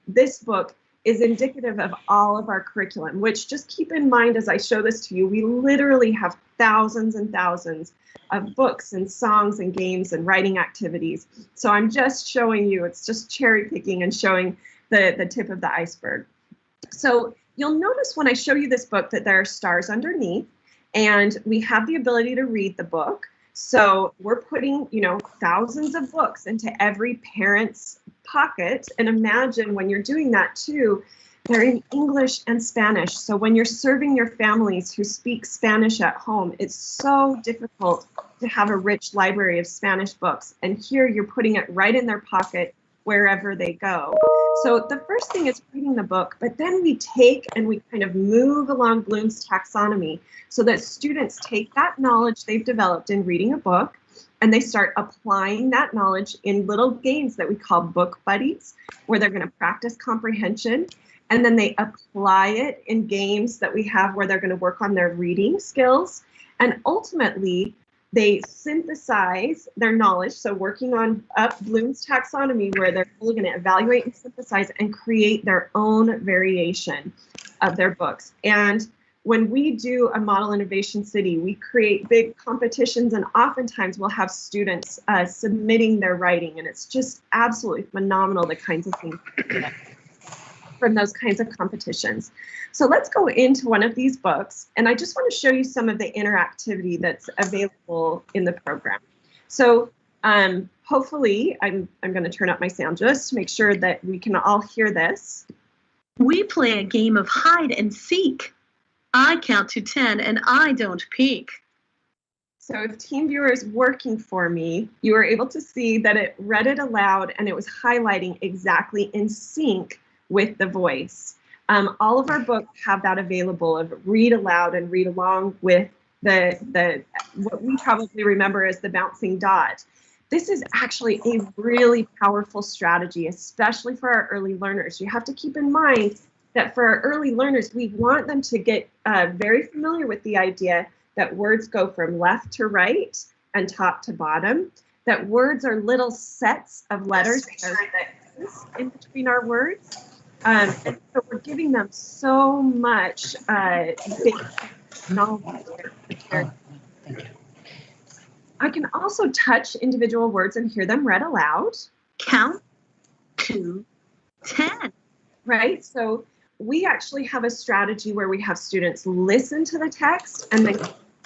this book is indicative of all of our curriculum, which just keep in mind as I show this to you, we literally have thousands and thousands of books and songs and games and writing activities. So I'm just showing you, it's just cherry picking and showing the tip of the iceberg. So you'll notice when I show you this book that there are stars underneath and we have the ability to read the book. So we're putting, you know, thousands of books into every parent's pocket. And imagine when you're doing that too, they're in English and Spanish. So when you're serving your families who speak Spanish at home, it's so difficult to have a rich library of Spanish books. And here you're putting it right in their pocket wherever they go. So the first thing is reading the book, but then we take and we kind of move along Bloom's taxonomy so that students take that knowledge they've developed in reading a book and they start applying that knowledge in little games that we call book buddies, where they're going to practice comprehension. And then they apply it in games that we have where they're going to work on their reading skills. And ultimately, they synthesize their knowledge, so working on up Bloom's taxonomy, where they're really going to evaluate and synthesize and create their own variation of their books. And when we do a Model Innovation City, we create big competitions, and oftentimes we'll have students submitting their writing, and it's just absolutely phenomenal the kinds of things from those kinds of competitions. So let's go into one of these books, and I just want to show you some of the interactivity that's available in the program. So hopefully, I'm going to turn up my sound just to make sure that we can all hear this. We play a game of hide and seek. I count to 10 and I don't peek. So if TeamViewer is working for me, you are able to see that it read it aloud and it was highlighting exactly in sync with the voice. All of our books have that available of read aloud and read along with the what we probably remember as the bouncing dot. This is actually a really powerful strategy, especially for our early learners. You have to keep in mind that for our early learners, we want them to get very familiar with the idea that words go from left to right and top to bottom, that words are little sets of letters in between our words. And so we're giving them so much knowledge. I can also touch individual words and hear them read aloud. Count to 10. Right? So we actually have a strategy where we have students listen to the text and then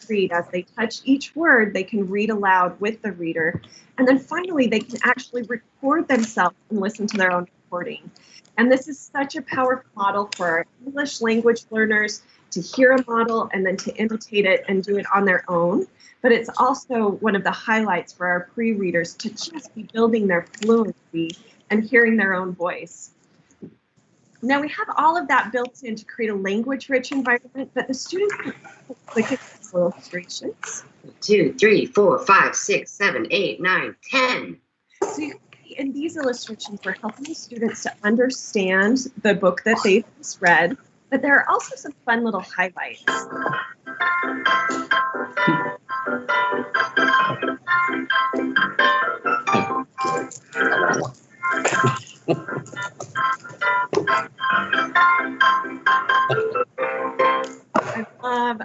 read. As they touch each word, they can read aloud with the reader. And then finally, they can actually record themselves and listen to their own recording. And this is such a powerful model for our English language learners to hear a model and then to imitate it and do it on their own. But it's also one of the highlights for our pre-readers to just be building their fluency and hearing their own voice. Now we have all of that built in to create a language-rich environment, but the students can click at illustrations. 2, 3, 4, 5, 6, 7, 8, 9, 10. So you can see in these illustrations, we're helping the students to understand the book that they've just read, but there are also some fun little highlights.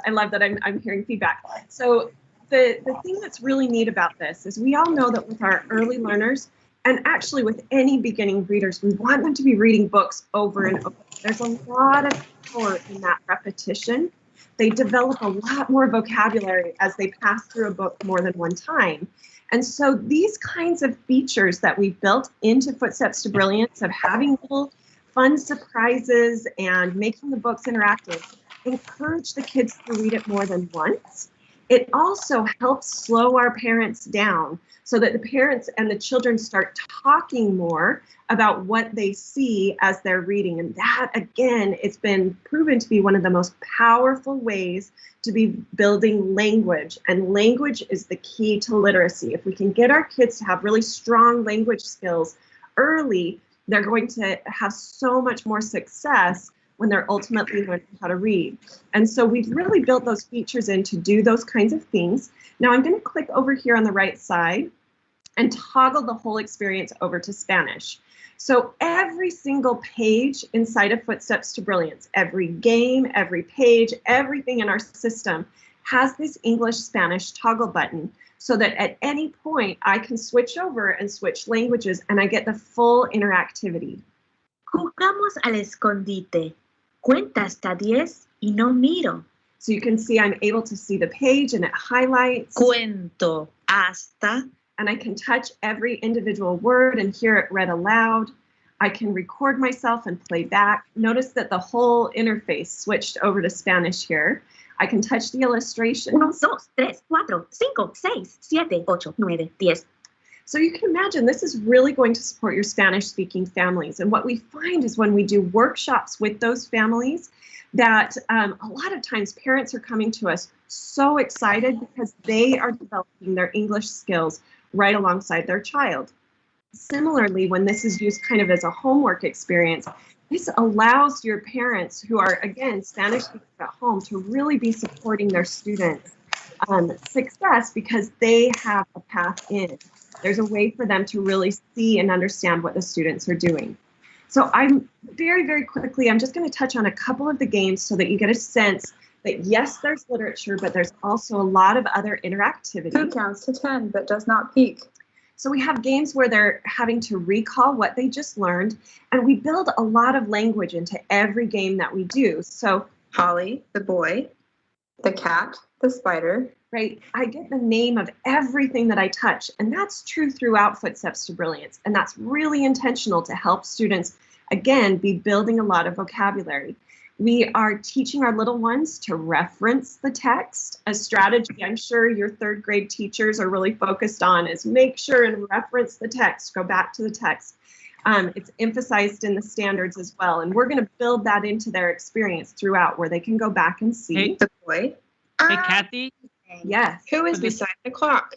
I love that I'm hearing feedback. So the thing that's really neat about this is we all know that with our early learners, and actually with any beginning readers, we want them to be reading books over and over. There's a lot of power in that repetition. They develop a lot more vocabulary as they pass through a book more than one time. And so these kinds of features that we built into Footsteps to Brilliance of having little fun surprises and making the books interactive encourage the kids to read it more than once. It also helps slow our parents down so that the parents and the children start talking more about what they see as they're reading. And that, again, it's been proven to be one of the most powerful ways to be building language. And language is the key to literacy. If we can get our kids to have really strong language skills early, they're going to have so much more success when they're ultimately learning how to read. And so we've really built those features in to do those kinds of things. Now I'm going to click over here on the right side and toggle the whole experience over to Spanish. So every single page inside of Footsteps to Brilliance, every game, every page, everything in our system has this English-Spanish toggle button so that at any point I can switch over and switch languages and I get the full interactivity. Jugamos al escondite. Cuenta hasta 10 y no miro. So you can see I'm able to see the page and it highlights. Cuento hasta. And I can touch every individual word and hear it read aloud. I can record myself and play back. Notice that the whole interface switched over to Spanish here. I can touch the illustrations. 1, 2, 3, 4, 5, 6, 7, 8, 9, 10. So you can imagine this is really going to support your Spanish-speaking families. And what we find is when we do workshops with those families, that a lot of times parents are coming to us so excited because they are developing their English skills right alongside their child. Similarly, when this is used kind of as a homework experience, this allows your parents who are, again, Spanish speakers at home to really be supporting their students' success because they have a path in. There's a way for them to really see and understand what the students are doing. So I'm very, very quickly, I'm just going to touch on a couple of the games so that you get a sense that yes, there's literature, but there's also a lot of other interactivity. Who counts to 10 but does not peek? So we have games where they're having to recall what they just learned, and we build a lot of language into every game that we do. So Holly, the boy, the cat, the spider. Right, I get the name of everything that I touch, and that's true throughout Footsteps to Brilliance, and that's really intentional to help students, again, be building a lot of vocabulary. We are teaching our little ones to reference the text. A strategy I'm sure your third grade teachers are really focused on is make sure and reference the text, go back to the text. It's emphasized in the standards as well, and we're going to build that into their experience throughout where they can go back and see. The boy. Hey, Kathy? Yes. Who is beside the clock?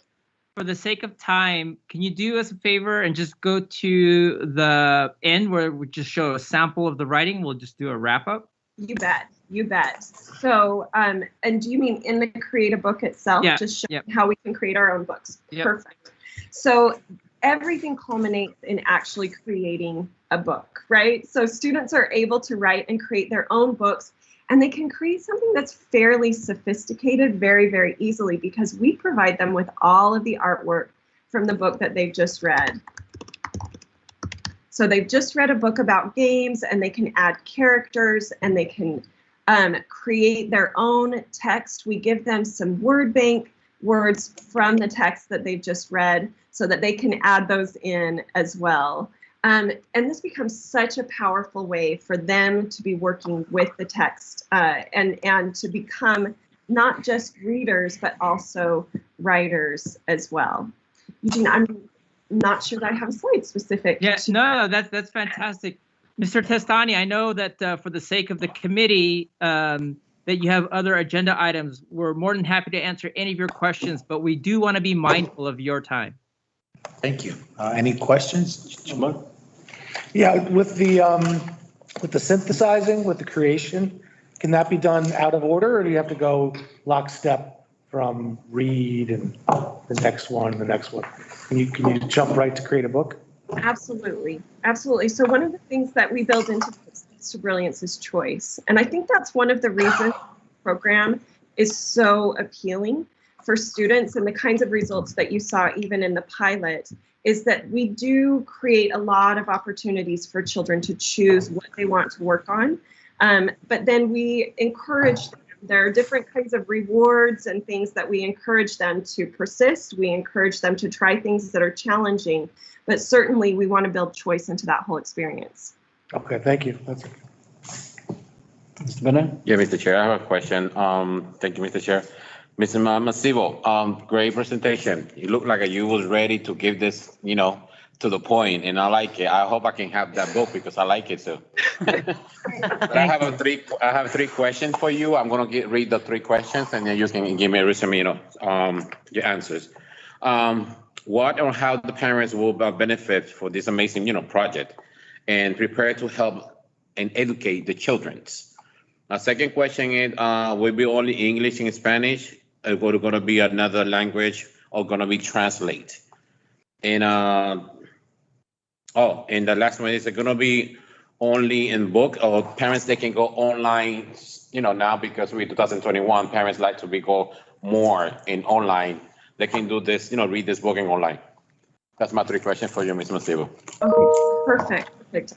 For the sake of time, can you do us a favor and just go to the end where we just show a sample of the writing? We'll just do a wrap up. You bet. You bet. So, and do you mean in the Create a Book itself? Yeah. Just showing how we can create our own books. Yep. Perfect. So everything culminates in actually creating a book, right? So students are able to write and create their own books, and they can create something that's fairly sophisticated very, very easily because we provide them with all of the artwork from the book that they've just read. So they've just read a book about games, and they can add characters, and they can create their own text. We give them some word bank words from the text that they've just read so that they can add those in as well. And this becomes such a powerful way for them to be working with the text and to become not just readers, but also writers as well. Eugene, I'm not sure that I have a slide specific. Yeah, no, that's fantastic. Mr. Testani, I know that for the sake of the committee, that you have other agenda items. We're more than happy to answer any of your questions, but we do want to be mindful of your time. Thank you. Any questions? Yeah, with the synthesizing, with the creation, can that be done out of order, or do you have to go lockstep from read and the next one, the next one? Can you jump right to create a book? Absolutely, absolutely. So one of the things that we build into toBrilliance is choice, and I think that's one of the reasons the program is so appealing for students, and the kinds of results that you saw even in the pilot is that we do create a lot of opportunities for children to choose what they want to work on, but then we encourage them. There are different kinds of rewards and things that we encourage them to persist. We encourage them to try things that are challenging, but certainly we want to build choice into that whole experience. Okay, thank you. That's okay. Mr. Bennett? Yeah, Mr. Chair, I have a question. Thank you, Mr. Chair. Mr. Masivo, great presentation. You look like you was ready to give this, to the point, and I like it. I hope I can have that book because I like it too. But I have three questions for you. I'm gonna read the three questions, and then you can give me a resume, your answers. What or how the parents will benefit for this amazing, project, and prepare to help and educate the children's. My second question is, will it be only English and Spanish? Or going to be another language, or going to be translate? And and the last one is it going to be only in book, or parents they can go online? Now because we're 2021, parents like to go more in online. They can do this, read this book in online. That's my three questions for you, Ms. Masivo. Okay, perfect.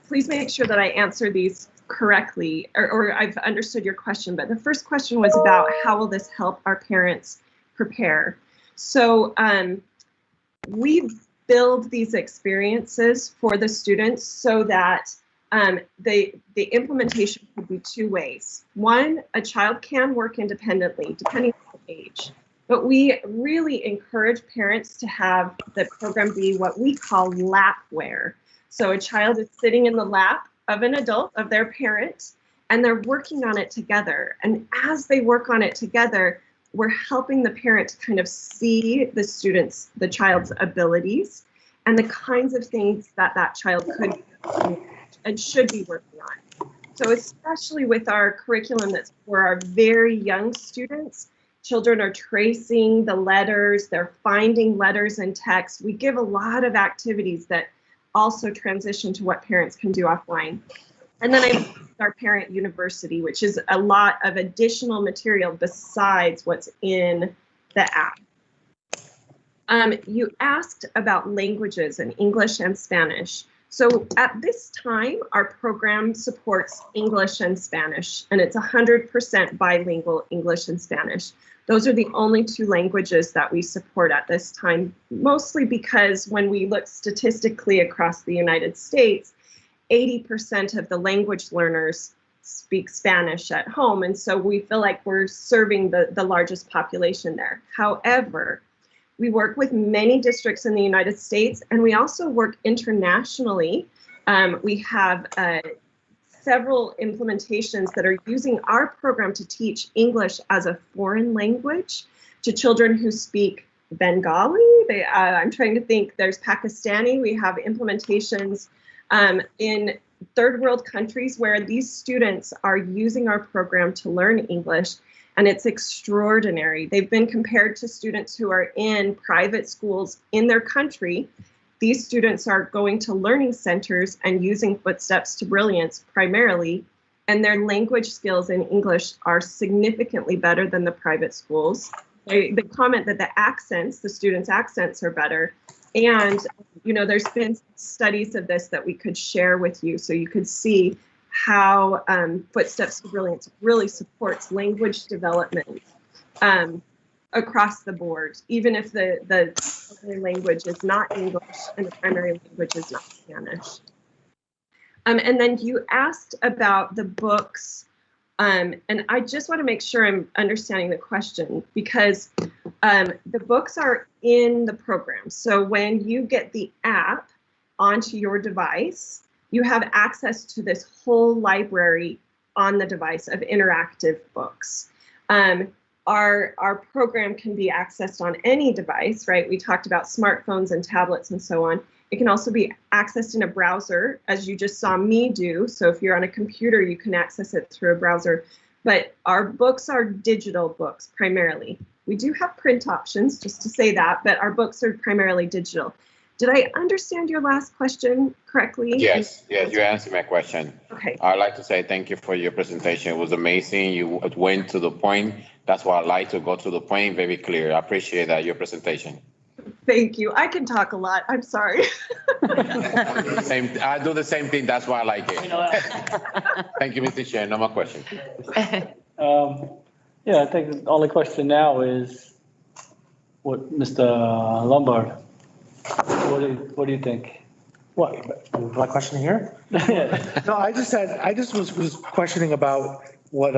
Please make sure that I answer these correctly, or I've understood your question, but the first question was about how will this help our parents prepare. So we build these experiences for the students so that the implementation could be two ways. One, a child can work independently depending on age, but we really encourage parents to have the program be what we call lapware. So a child is sitting in the lap of an adult, of their parent, and they're working on it together. And as they work on it together, we're helping the parent to kind of see the child's abilities and the kinds of things that child could and should be working on. So especially with our curriculum that's for our very young students, children are tracing the letters, they're finding letters in text. We give a lot of activities that also transition to what parents can do offline. And then I our parent university, which is a lot of additional material besides what's in the app. You asked about languages in English and Spanish. So at this time, our program supports English and Spanish, and it's 100% bilingual English and Spanish. Those are the only two languages that we support at this time, mostly because when we look statistically across the United States, 80% of the language learners speak Spanish at home, and so we feel like we're serving the largest population there. However, we work with many districts in the United States, and we also work internationally. We have several implementations that are using our program to teach English as a foreign language to children who speak Bengali. I'm trying to think, there's Pakistani. We have implementations in third world countries where these students are using our program to learn English, and it's extraordinary. They've been compared to students who are in private schools in their country. These students are going to learning centers and using Footsteps to Brilliance primarily, and their language skills in English are significantly better than the private schools. They comment that the students' accents are better. And, there's been studies of this that we could share with you so you could see how Footsteps to Brilliance really supports language development across the board, even if the primary language is not English and the primary language is not Spanish. And then you asked about the books, and I just want to make sure I'm understanding the question, because the books are in the program. So when you get the app, onto your device, you have access to this whole library on the device of interactive books. Our program can be accessed on any device, right? We talked about smartphones and tablets and so on. It can also be accessed in a browser, as you just saw me do. So if you're on a computer, you can access it through a browser. But our books are digital books primarily. We do have print options, just to say that, but our books are primarily digital. Did I understand your last question correctly? Yes, you answered my question. Okay. I'd like to say thank you for your presentation. It was amazing. You went to the point. That's why I like to go to the point, very clear. I appreciate that, your presentation. Thank you. I can talk a lot. I'm sorry. I do the same thing. That's why I like it. Thank you, Mr. Chair. No more questions. Yeah, I think the only question now is what Mr. Lombard, what do you think? What, my question here? No, I just was questioning about what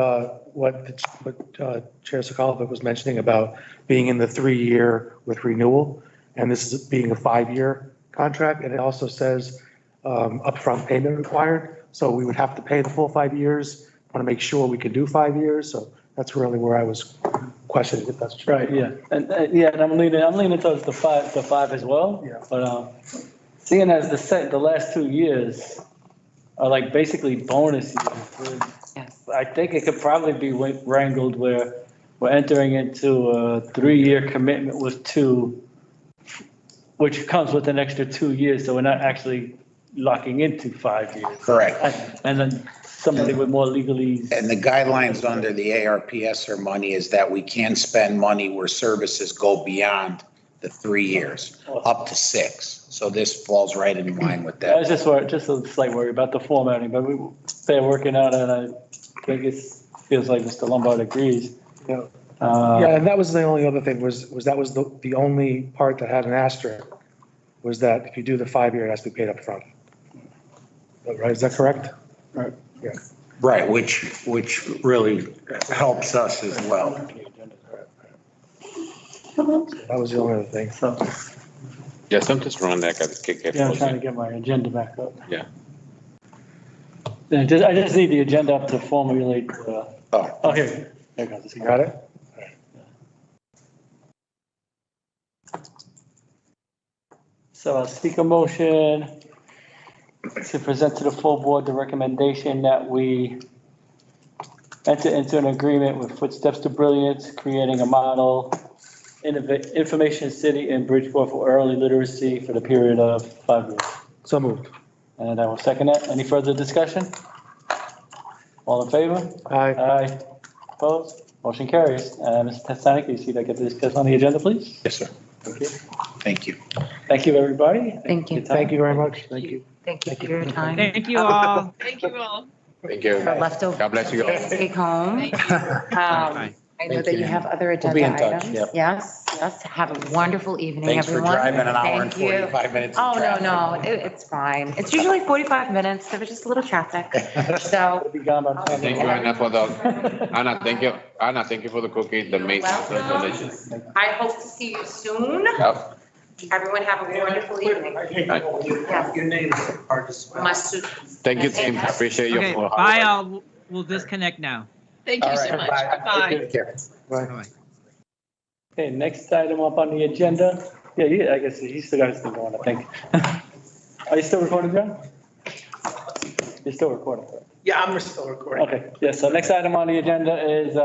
Chair Sokolov was mentioning about being in the 3-year with renewal, and this is being a 5-year contract, and it also says upfront payment required, so we would have to pay the full 5 years. Want to make sure we can do 5 years, so that's really where I was questioning if that's true. Right, yeah, and I'm leaning towards the five as well. Yeah. But seeing as the last 2 years are like basically bonus years, I think it could probably be wrangled where we're entering into a 3-year commitment with 2, which comes with an extra 2 years, so we're not actually locking into 5 years. Correct. And then somebody with more legalese. And the guidelines under the ARPS money is that we can spend money where services go beyond the 3 years, up to 6. So this falls right in line with I was that. just a slight worry about the formatting, but they're working on it, and I think it feels like Mr. Lombard agrees. Yeah. Yeah, and that was the only other thing was that was the only part that had an asterisk, was that if you do the 5-year, it has to be paid up front. Right, is that correct? Right. Yeah. Right, which really helps us as well. That was the only other thing. So, Yeah, something's wrong there. I got to kick it. yeah, I'm trying to get my agenda back up. Yeah. I just need the agenda up to formulate. Oh, Here it goes. You got it? So I'll seek a motion to present to the full board the recommendation that we enter into an agreement with Footsteps to Brilliance, creating a model information city in Bridgeport for early literacy for the period of 5 years. So moved. And I will second that. Any further discussion? All in favor? Aye. Aye. Opposed? Motion carries. Mr. Testani, can you see that get discussed on the agenda, please? yes, sir. Thank you. Thank you. Thank you, everybody. Thank you. Thank you very much. Thank you. Thank you for your time. Thank you all. Thank you all. Thank you. For leftover. God bless you all. Take home. Bye. I know Thank that you. you have other We'll be agenda in touch, items. yep. Yes, yes. Have a wonderful evening, Thanks for everyone. driving an hour and Thank you. 45 minutes. in Oh, no, traffic. no, it's fine. It's usually 45 minutes. There was just a little traffic. So, Be gone by the time- Thank you, Anna, for the, Anna, thank you. Anna, thank you for the cookie, the amazing delicious. I hope to see you soon. Yep. Everyone have a wonderful evening. Yes. Your name is hard to spell. Masu- Thank you, team. I appreciate your Okay, hard bye work. all. We'll disconnect now. Thank you so much. Bye-bye. Take care. Bye. Okay, next item up on the agenda. Yeah, I guess you still got his thing going, I think. Are you still recording, John? You're still recording, correct? Yeah, I'm still recording. Okay, yeah, so next item on the agenda is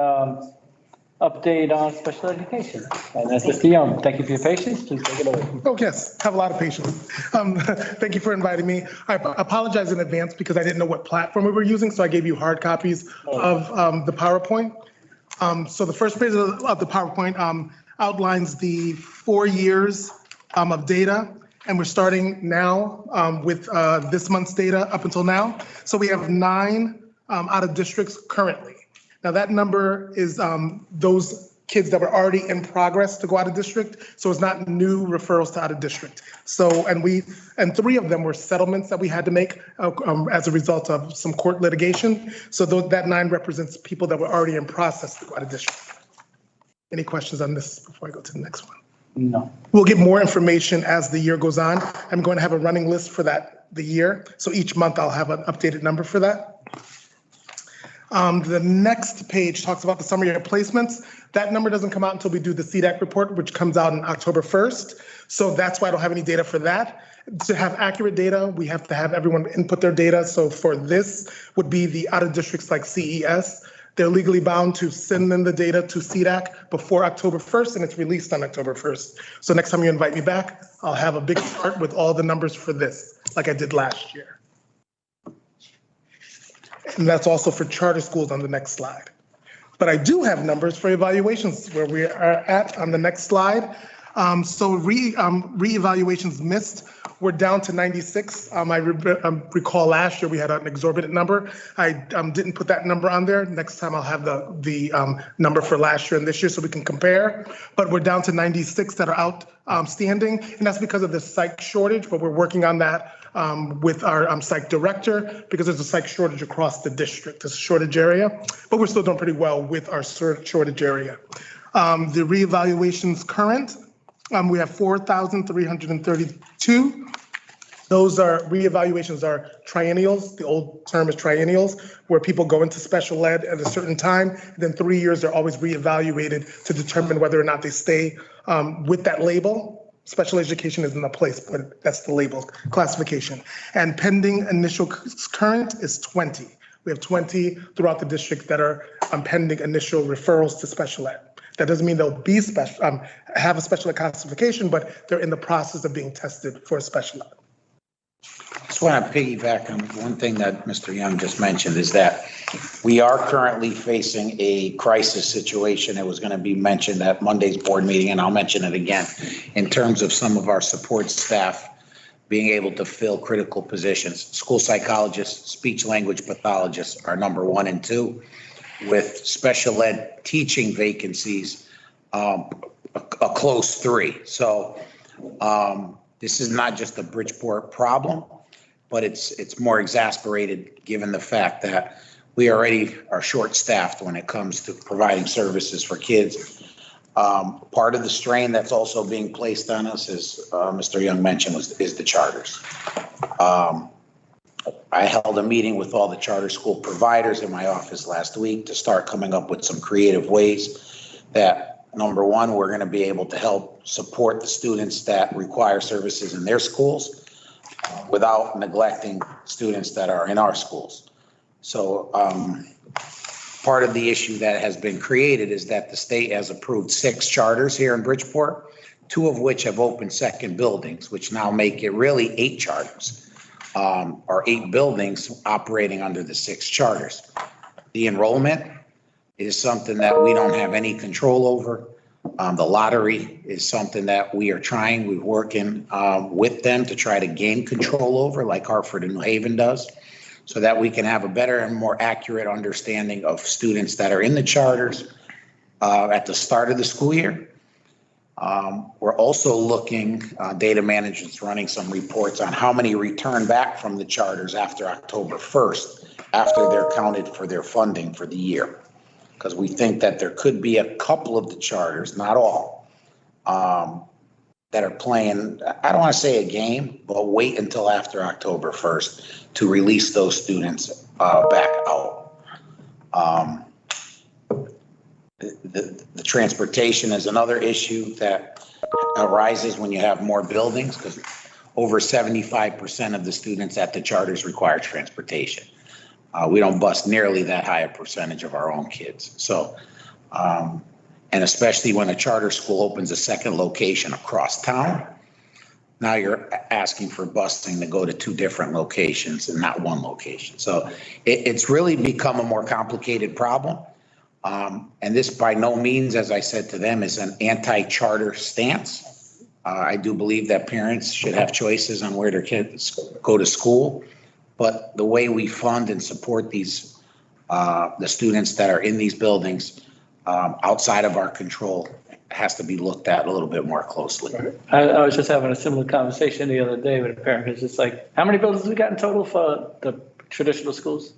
update on special education. And that's Mr. Young. Thank you for your patience. Please take it away. Oh, yes, have a lot of patience. Thank you for inviting me. I apologize in advance because I didn't know what platform we were using, so I gave you hard copies of the PowerPoint. So the first page of the PowerPoint outlines the 4 years of data, and we're starting now with this month's data up until now. So we have 9 out of districts currently. Now that number is those kids that were already in progress to go out of district. So it's not new referrals to out of district. So, and 3 of them were settlements that we had to make as a result of some court litigation. So that 9 represents people that were already in process to go out of district. Any questions on this before I go to the next one? No. We'll get more information as the year goes on. I'm going to have a running list for the year. So each month I'll have an updated number for that. The next page talks about the summary of placements. That number doesn't come out until we do the CDAC report, which comes out on October 1st. So that's why I don't have any data for that. To have accurate data, we have to have everyone input their data. So for this would be the out of districts like CES. They're legally bound to send in the data to CDAC before October 1st, and it's released on October 1st. So next time you invite me back, I'll have a big chart with all the numbers for this, like I did last year. And that's also for charter schools on the next slide. But I do have numbers for evaluations where we are at on the next slide. So re-evaluations missed, we're down to 96. I recall last year we had an exorbitant number. I didn't put that number on there. Next time I'll have the number for last year and this year so we can compare. But we're down to 96 that are outstanding, and that's because of the psych shortage, but we're working on that with our psych director because there's a psych shortage across the district, it's a shortage area, but we're still doing pretty well with our shortage area. The reevaluations current, we have 4,332. Those are reevaluations are triennials. The old term is triennials, where people go into special ed at a certain time. And then 3 years, they're always reevaluated to determine whether or not they stay with that label. Special education isn't a place, but that's the label classification. And pending initial current is 20. We have 20 throughout the district that are pending initial referrals to special ed. That doesn't mean they'll be have a special ed classification, but they're in the process of being tested for a special ed. I just want to piggyback on one thing that Mr. Young just mentioned is that we are currently facing a crisis situation. It was going to be mentioned at Monday's board meeting, and I'll mention it again, in terms of some of our support staff being able to fill critical positions. School psychologists, speech language pathologists are number 1 and 2, with special ed teaching vacancies a close 3. So this is not just a Bridgeport problem, but it's more exasperated given the fact that we already are short-staffed when it comes to providing services for kids. Part of the strain that's also being placed on us, as Mr. Young mentioned, is the charters. I held a meeting with all the charter school providers in my office last week to start coming up with some creative ways that, number 1, we're going to be able to help support the students that require services in their schools without neglecting students that are in our schools. So part of the issue that has been created is that the state has approved 6 charters here in Bridgeport, 2 of which have opened second buildings, which now make it really 8 charters. Or 8 buildings operating under the 6 charters. The enrollment is something that we don't have any control over. The lottery is something that we are trying. We're working with them to try to gain control over, like Hartford and New Haven does, so that we can have a better and more accurate understanding of students that are in the charters at the start of the school year. We're also looking, data management's running some reports on how many return back from the charters after October 1st, after they're counted for their funding for the year. Because we think that there could be a couple of the charters, not all, that are playing, I don't want to say a game, but wait until after October 1st to release those students back out. The transportation is another issue that arises when you have more buildings, because over 75% of the students at the charters require transportation. We don't bust nearly that high a percentage of our own kids. So, and especially when a charter school opens a second location across town, now you're asking for busing to go to 2 different locations and not 1 location. So it's really become a more complicated problem. And this by no means, as I said to them, is an anti-charter stance. I do believe that parents should have choices on where their kids go to school, but the way we fund and support these, the students that are in these buildings outside of our control has to be looked at a little bit more closely. I was just having a similar conversation the other day with a parent. It's just like, how many buildings we got in total for the traditional schools?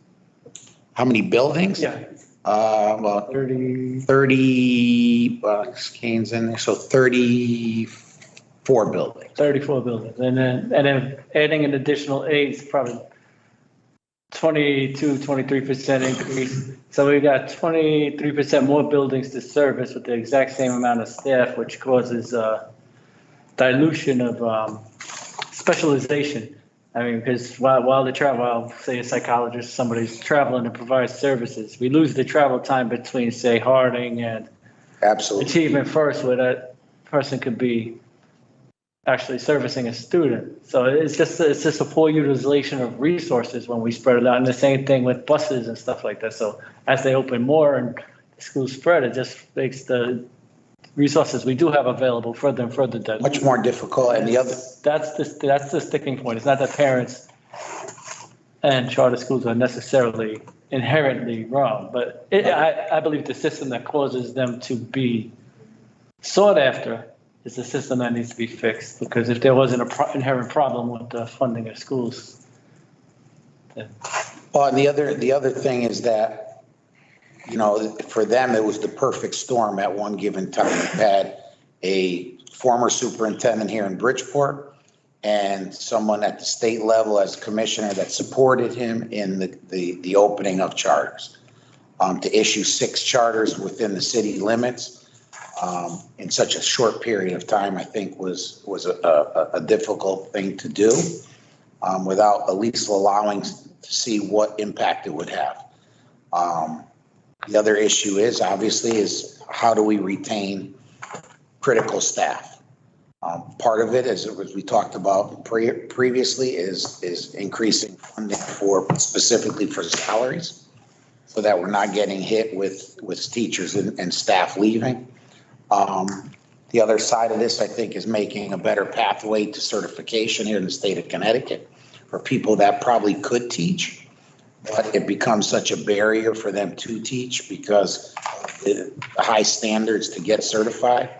How many buildings? Yeah. Well, 30, Kane's in there, so 34 buildings. 34 buildings, and then adding an additional 8 is probably 23% increase. So we got 23% more buildings to service with the exact same amount of staff, which causes dilution of specialization. I mean, because while they travel, I'll say a psychologist, somebody's traveling to provide services, we lose the travel time between, say, Harding and Absolutely. Achievement First, where that person could be actually servicing a student. So it's just a poor utilization of resources when we spread it out. And the same thing with buses and stuff like that. So as they open more and the schools spread, it just makes the resources we do have available further and further diluted. Much more difficult. And the other, that's the sticking point. It's not that parents and charter schools are necessarily inherently wrong, but I believe the system that causes them to be sought after is the system that needs to be fixed, because if there wasn't an inherent problem with the funding of schools. Then. Well, and the other thing is that, you know, for them, it was the perfect storm at one given time. We had a former superintendent here in Bridgeport and someone at the state level as commissioner that supported him in the opening of charters. To issue 6 charters within the city limits in such a short period of time, I think was a difficult thing to do without at least allowing to see what impact it would have. The other issue is obviously how do we retain critical staff? Part of it, as we talked about previously, is increasing funding specifically for salaries, so that we're not getting hit with teachers and staff leaving. The other side of this, I think, is making a better pathway to certification here in the state of Connecticut for people that probably could teach, but it becomes such a barrier for them to teach because of the high standards to get certified.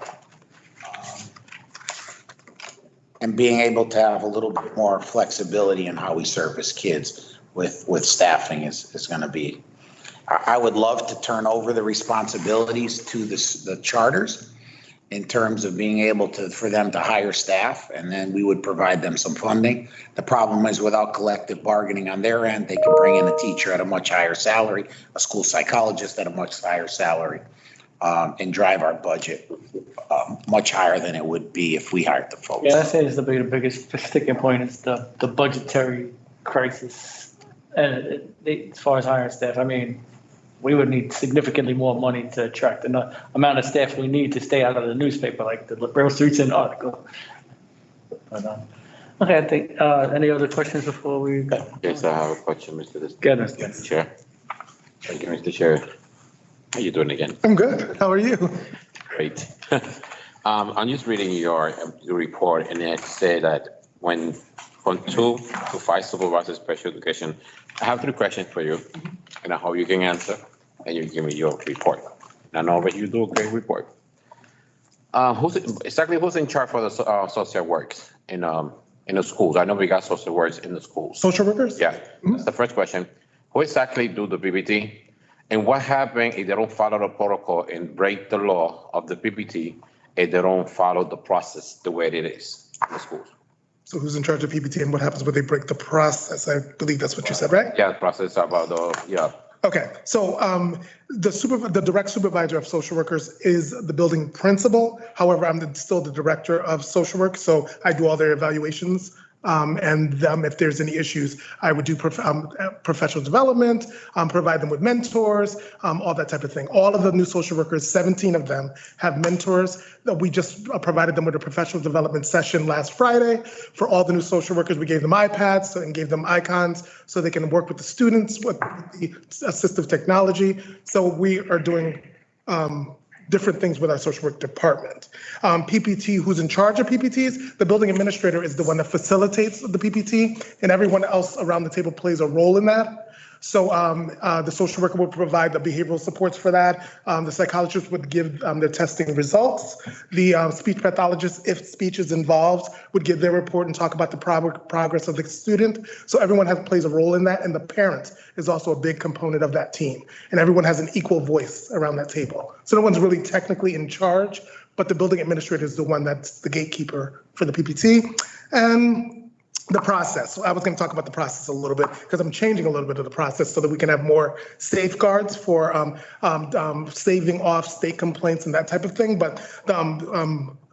And being able to have a little bit more flexibility in how we service kids with staffing is going to be. I would love to turn over the responsibilities to the charters in terms of being able for them to hire staff, and then we would provide them some funding. The problem is without collective bargaining on their end, they could bring in a teacher at a much higher salary, a school psychologist at a much higher salary, and drive our budget much higher than it would be if we hired the folks. Yeah, I'd say the biggest sticking point is the budgetary crisis. And as far as hiring staff, I mean, we would need significantly more money to attract the amount of staff we need to stay out of the newspaper, like the Real Streets and article. But, okay, I think, any other questions before we go? Yes, I have a question, Mr. Chair. Thank you, Mr. Chair. How are you doing again? I'm good. How are you? Great. I'm just reading your report, and it said that from 2 to 5 supervisors special education. I have 3 questions for you, and I hope you can answer, and you give me your report. And I know that you do a great report. Who's in charge for the social works in the schools? I know we got social works in the schools. Social workers? Yeah, That's the first question. Who exactly do the PPT? And what happens if they don't follow the protocol and break the law of the PPT if they don't follow the process the way it is in the schools? So who's in charge of PPT and what happens when they break the process? I believe that's what you said, right? Yeah, the process about yeah. Okay, so the direct supervisor of social workers is the building principal. However, I'm still the director of social work, so I do all their evaluations. And if there's any issues, I would do professional development, provide them with mentors, all that type of thing. All of the new social workers, 17 of them, have mentors. We just provided them with a professional development session last Friday. For all the new social workers, we gave them iPads and gave them icons so they can work with the students with the assistive technology. So we are doing different things with our social work department. PPT, who's in charge of PPTs, the building administrator is the one that facilitates the PPT, and everyone else around the table plays a role in that. So the social worker would provide the behavioral supports for that. The psychologist would give their testing results. The speech pathologist, if speech is involved, would give their report and talk about the progress of the student. So everyone plays a role in that, and the parent is also a big component of that team. And everyone has an equal voice around that table. So no one's really technically in charge, but the building administrator is the one that's the gatekeeper for the PPT. And the process. I was going to talk about the process a little bit because I'm changing a little bit of the process so that we can have more safeguards for staving off state complaints and that type of thing. But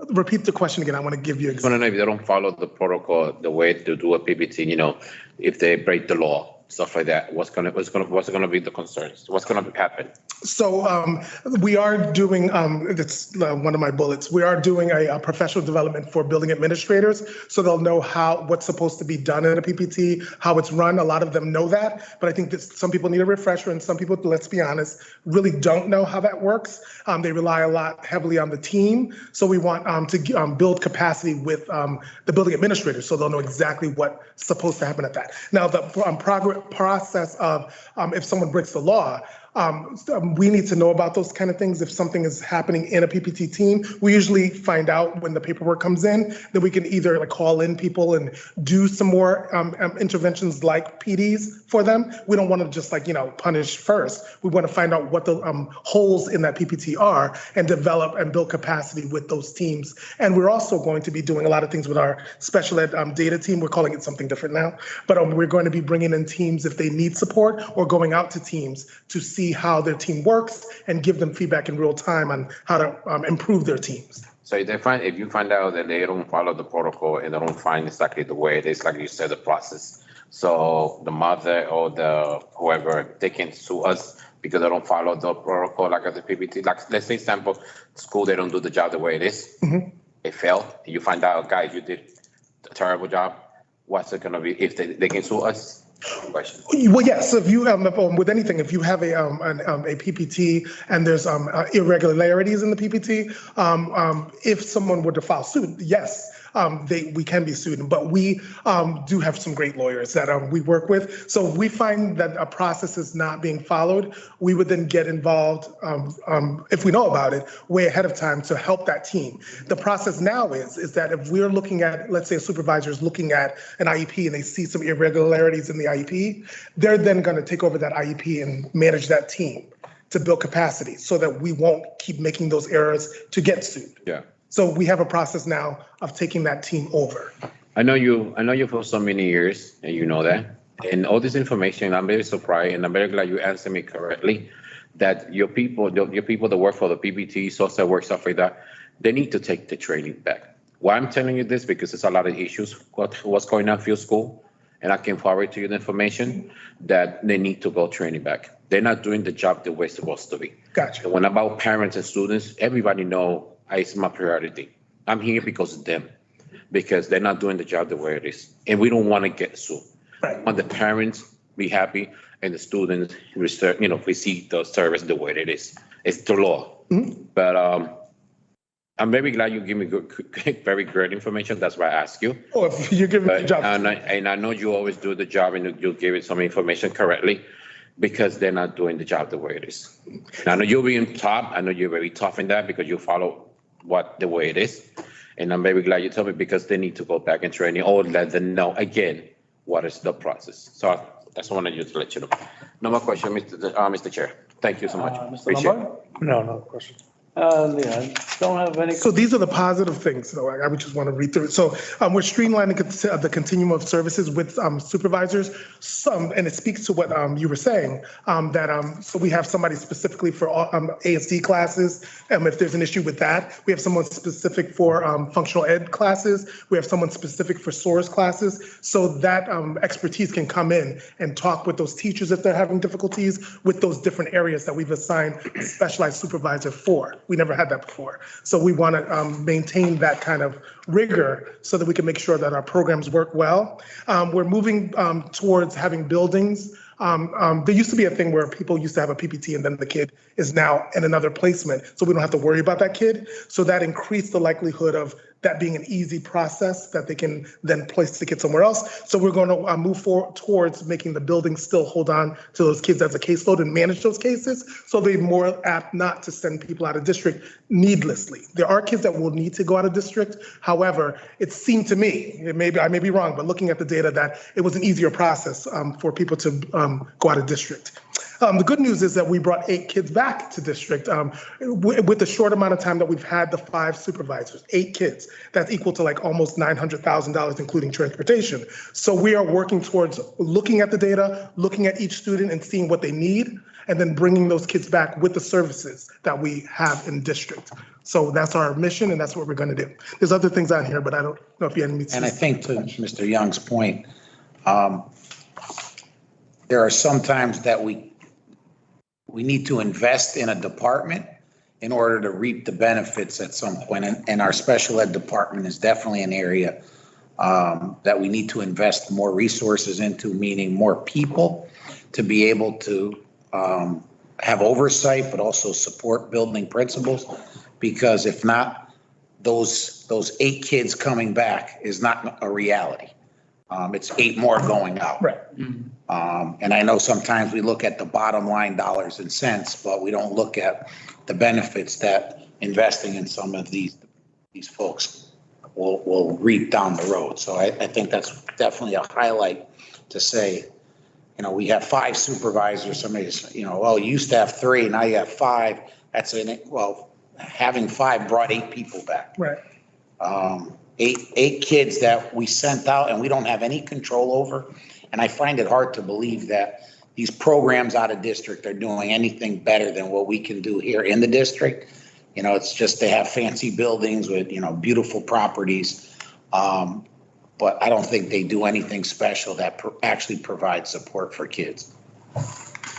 repeat the question again. I want to give you. I want to know if they don't follow the protocol, the way to do a PPT. You know, if they break the law, stuff like that. What's gonna be the concerns? What's gonna happen? So we are doing, that's one of my bullets. We are doing a professional development for building administrators, so they'll know what's supposed to be done in a PPT, how it's run. A lot of them know that, but I think that some people need a refresher, and some people, let's be honest, really don't know how that works. They rely a lot heavily on the team, so we want to build capacity with the building administrators, so they'll know exactly what's supposed to happen at that. Now, the process of if someone breaks the law, we need to know about those kind of things. If something is happening in a PPT team, we usually find out when the paperwork comes in, that we can either like call in people and do some more interventions like PDs for them. We don't want to just punish first. We want to find out what the holes in that PPT are and develop and build capacity with those teams. And we're also going to be doing a lot of things with our special ed data team. We're calling it something different now, but we're going to be bringing in teams if they need support or going out to teams to see how their team works and give them feedback in real time on how to improve their teams. So if you find out that they don't follow the protocol and they don't find exactly the way it is, like you said, the process. So the mother or whoever, they can sue us because they don't follow the protocol, like at the PPT. Like let's say, example, school, they don't do the job the way it is. Mm-hmm. It failed. You find out, guys, you did a terrible job. What's it gonna be if they can sue us? Question. Well, yes. So if you with anything, if you have a PPT and there's irregularities in the PPT, if someone were to file suit, yes, we can be sued. But we do have some great lawyers that we work with. So if we find that a process is not being followed, we would then get involved if we know about it way ahead of time to help that team. The process now is that if we're looking at, let's say a supervisor is looking at an IEP and they see some irregularities in the IEP, they're then going to take over that IEP and manage that team to build capacity so that we won't keep making those errors to get sued. Yeah. So we have a process now of taking that team over. I know you for so many years, and you know that. And all this information, I'm very surprised, and I'm very glad you answered me correctly, that your people that work for the PPT, social work, stuff like that, they need to take the training back. Why I'm telling you this, because there's a lot of issues, what's going on in field school, and I can forward to you the information that they need to go training back. They're not doing the job the way it's supposed to be. Gotcha. And when about parents and students, everybody know it's my priority. I'm here because of them, because they're not doing the job the way it is. And we don't want to get sued. Right. We want the parents be happy and the students receive the service the way it is. It's the law. Mm-hmm. But I'm very glad you give me very great information. That's why I ask you. Oh, if you're giving me the job. And I know you always do the job and you give it some information correctly, because they're not doing the job the way it is. And I know you're being tough. I know you're very tough in that because you follow the way it is. And I'm very glad you told me, because they need to go back and training or let them know again what is the process. So I just wanted you to let you know. No more question, Mr. Chair. Thank you so much. Mr. Lombard? No question. Yeah, don't have any. So these are the positive things, though. I would just want to read through it. So we're streamlining the continuum of services with supervisors. And it speaks to what you were saying, so we have somebody specifically for ASD classes. If there's an issue with that, we have someone specific for functional ed classes. We have someone specific for SOARS classes. So that expertise can come in and talk with those teachers if they're having difficulties with those different areas that we've assigned a specialized supervisor for. We never had that before. So we want to maintain that kind of rigor so that we can make sure that our programs work well. We're moving towards having buildings. There used to be a thing where people used to have a PPT and then the kid is now in another placement, so we don't have to worry about that kid. So that increased the likelihood of that being an easy process that they can then place the kids somewhere else. So we're going to move forward towards making the building still hold on to those kids as a caseload and manage those cases. So they're more apt not to send people out of district needlessly. There are kids that will need to go out of district. However, it seemed to me, I may be wrong, but looking at the data, that it was an easier process for people to go out of district. The good news is that we brought 8 kids back to district with the short amount of time that we've had the 5 supervisors, 8 kids. That's equal to like almost $900,000, including transportation. So we are working towards looking at the data, looking at each student and seeing what they need, and then bringing those kids back with the services that we have in district. So that's our mission, and that's what we're going to do. There's other things on here, but I don't know if you had any. And I think to Mr. Young's point, there are some times that we need to invest in a department in order to reap the benefits at some point. And our special ed department is definitely an area that we need to invest more resources into, meaning more people to be able to have oversight, but also support building principals. Because if not, those 8 kids coming back is not a reality. It's 8 more going out. Right. And I know sometimes we look at the bottom line dollars and cents, but we don't look at the benefits that investing in some of these folks will reap down the road. So I think that's definitely a highlight to say, we have 5 supervisors. Somebody's, well, you used to have 3, now you have 5. Having 5 brought 8 people back. Right. 8 kids that we sent out and we don't have any control over. And I find it hard to believe that these programs out of district are doing anything better than what we can do here in the district. It's just they have fancy buildings with, beautiful properties. But I don't think they do anything special that actually provides support for kids.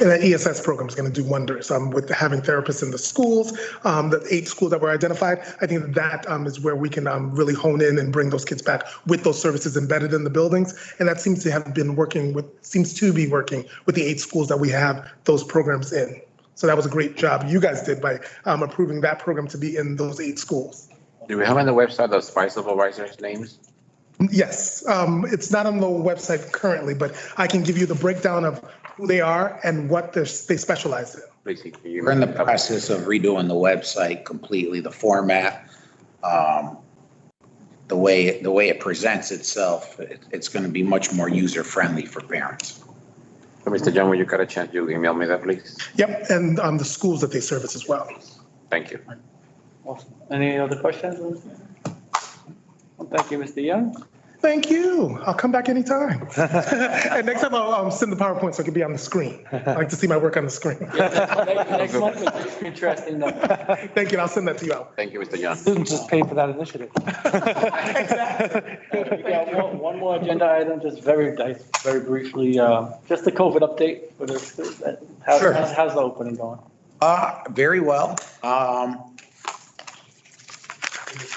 And the ESS program is going to do wonders with having therapists in the schools, the 8 schools that were identified. I think that is where we can really hone in and bring those kids back with those services embedded in the buildings. And that seems to be working with the 8 schools that we have those programs in. So that was a great job you guys did by approving that program to be in those 8 schools. Do we have on the website the SPY supervisors' names? Yes, it's not on the website currently, but I can give you the breakdown of who they are and what they specialize in. We're in the process of redoing the website completely, the format, the way it presents itself. It's going to be much more user-friendly for parents. So, Mr. John, when you got a chance, you email me that, please. Yep, and the schools that they service as well. Thank you. Awesome. Any other questions? Well, thank you, Mr. Young. Thank you. I'll come back anytime. And next time I'll send the PowerPoint so it can be on the screen. I like to see my work on the screen. Next month is interesting. Thank you. I'll send that to you out. Thank you, Mr. Young. Students just pay for that initiative. Exactly. We got one more agenda item, just very briefly, just the COVID update for the, how's the opening going? Very well.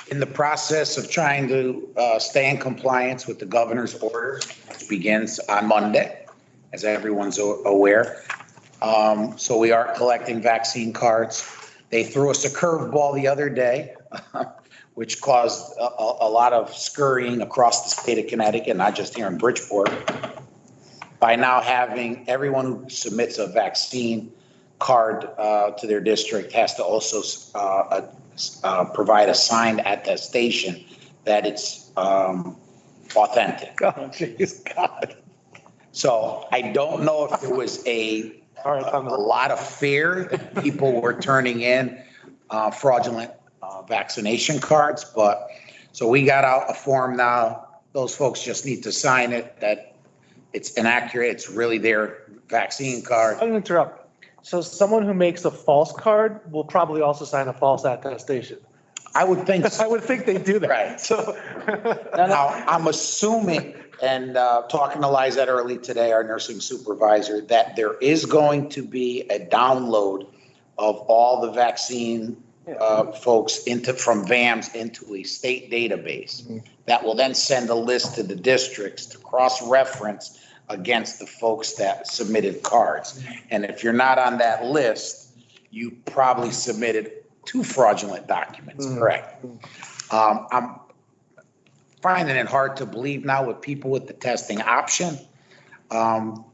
In the process of trying to stay in compliance with the governor's order, which begins on Monday, as everyone's aware. So we are collecting vaccine cards. They threw us a curveball the other day, which caused a lot of scurrying across the state of Connecticut, not just here in Bridgeport, by now having everyone who submits a vaccine card to their district has to also provide a signed attestation that it's authentic. Oh, geez, God. So I don't know if there was a lot of fear that people were turning in fraudulent vaccination cards, but so we got out a form now. Those folks just need to sign it that it's inaccurate. It's really their vaccine card. I'm gonna interrupt. So someone who makes a false card will probably also sign a false attestation. I would think. I would think they do that. Right. So now I'm assuming, and talking to Lizette early today, our nursing supervisor, that there is going to be a download of all the vaccine folks from VAMS into a state database that will then send a list to the districts to cross-reference against the folks that submitted cards. And if you're not on that list, you probably submitted 2 fraudulent documents, correct? finding it hard to believe now with people with the testing option on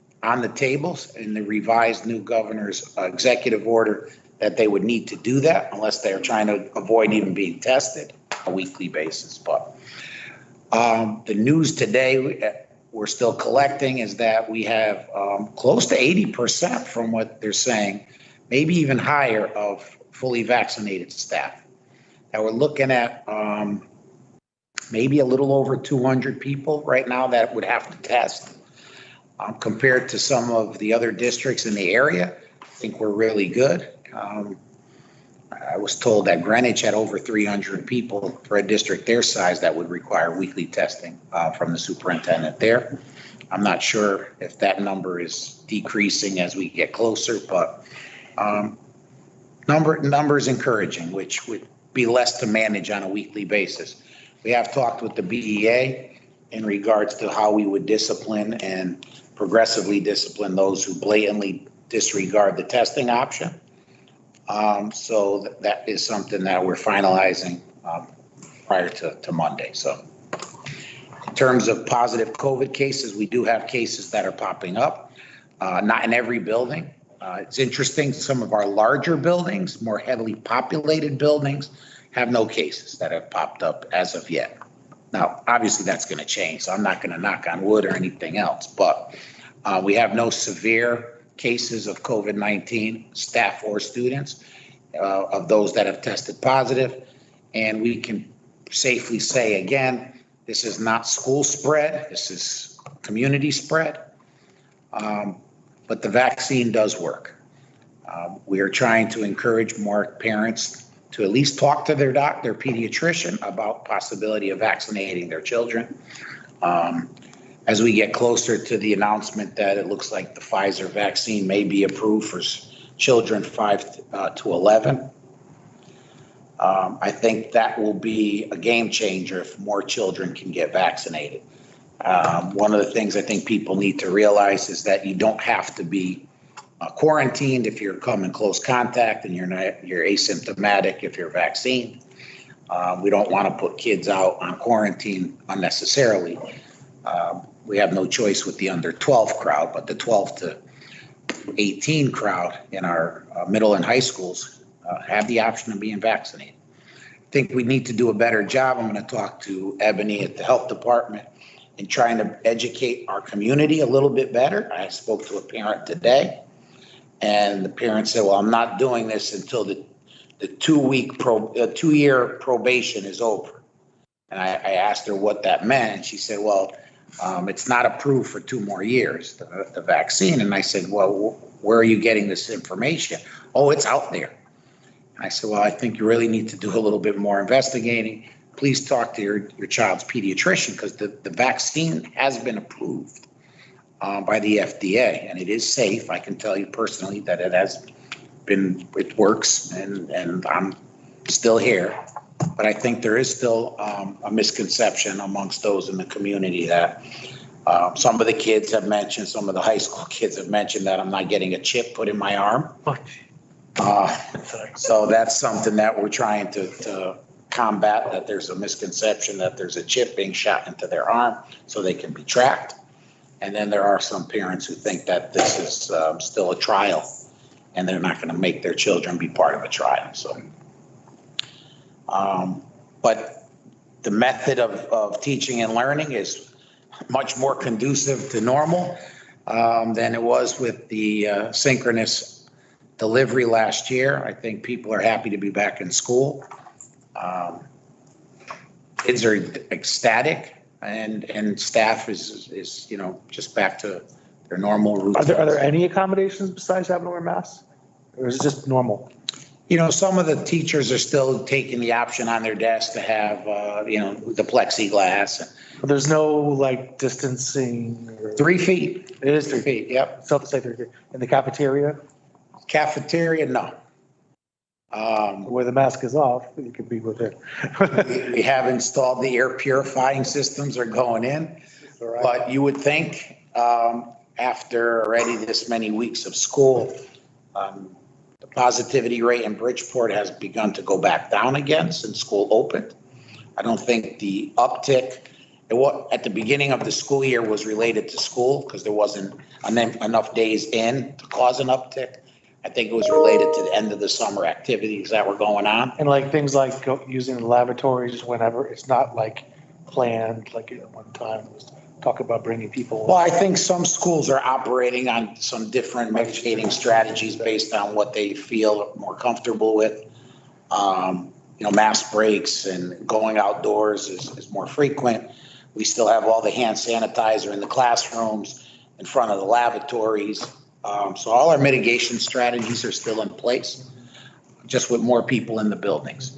the tables in the revised new governor's executive order that they would need to do that unless they're trying to avoid even being tested on a weekly basis. But the news today, we're still collecting, is that we have close to 80% from what they're saying, maybe even higher, of fully vaccinated staff. Now we're looking at maybe a little over 200 people right now that would have to test. Compared to some of the other districts in the area, I think we're really good. I was told that Greenwich had over 300 people for a district their size that would require weekly testing from the superintendent there. I'm not sure if that number is decreasing as we get closer, but number is encouraging, which would be less to manage on a weekly basis. We have talked with the BEA in regards to how we would discipline and progressively discipline those who blatantly disregard the testing option. So that is something that we're finalizing prior to Monday. So in terms of positive COVID cases, we do have cases that are popping up, not in every building. It's interesting, some of our larger buildings, more heavily populated buildings, have no cases that have popped up as of yet. Now, obviously that's going to change, so I'm not going to knock on wood or anything else, but we have no severe cases of COVID-19, staff or students, of those that have tested positive. And we can safely say, again, this is not school spread, this is community spread, but the vaccine does work. We are trying to encourage more parents to at least talk to their pediatrician about possibility of vaccinating their children. As we get closer to the announcement that it looks like the Pfizer vaccine may be approved for children 5 to 11, I think that will be a game changer if more children can get vaccinated. One of the things I think people need to realize is that you don't have to be quarantined if you're come in close contact and you're asymptomatic if you're vaccinated. We don't want to put kids out on quarantine unnecessarily. We have no choice with the under 12 crowd, but the 12 to 18 crowd in our middle and high schools have the option of being vaccinated. I think we need to do a better job. I'm going to talk to Ebony at the health department in trying to educate our community a little bit better. I spoke to a parent today, and the parent said, well, I'm not doing this until the 2-year probation is over. And I asked her what that meant, and she said, well, it's not approved for 2 more years, the vaccine. And I said, well, where are you getting this information? Oh, it's out there. And I said, well, I think you really need to do a little bit more investigating. Please talk to your child's pediatrician, because the vaccine has been approved by the FDA, and it is safe. I can tell you personally that it works, and I'm still here. But I think there is still a misconception amongst those in the community that some of the kids have mentioned, some of the high school kids have mentioned that I'm not getting a chip put in my arm. So that's something that we're trying to combat, that there's a misconception that there's a chip being shot into their arm so they can be tracked. And then there are some parents who think that this is still a trial and they're not going to make their children be part of a trial. So. But the method of teaching and learning is much more conducive to normal than it was with the synchronous delivery last year. I think people are happy to be back in school. Kids are ecstatic, and staff is just back to their normal routine. Are there any accommodations besides having to wear masks, or is it just normal? Some of the teachers are still taking the option on their desk to have, the plexiglass. But there's no distancing? 3 feet. It is 3 feet, yep. So to say 3 feet. In the cafeteria? Cafeteria, no. Where the mask is off, you could be with it. We have installed the air purifying systems are going in. Right. But you would think after already this many weeks of school, the positivity rate in Bridgeport has begun to go back down again since school opened. I don't think the uptick at the beginning of the school year was related to school because there wasn't enough days in to cause an uptick. I think it was related to the end of the summer activities that were going on. And like things like using the lavatories whenever, it's not like planned, like at one time it was talk about bringing people. Well, I think some schools are operating on some different mitigating strategies based on what they feel more comfortable with. Mask breaks and going outdoors is more frequent. We still have all the hand sanitizer in the classrooms, in front of the lavatories. So all our mitigation strategies are still in place, just with more people in the buildings.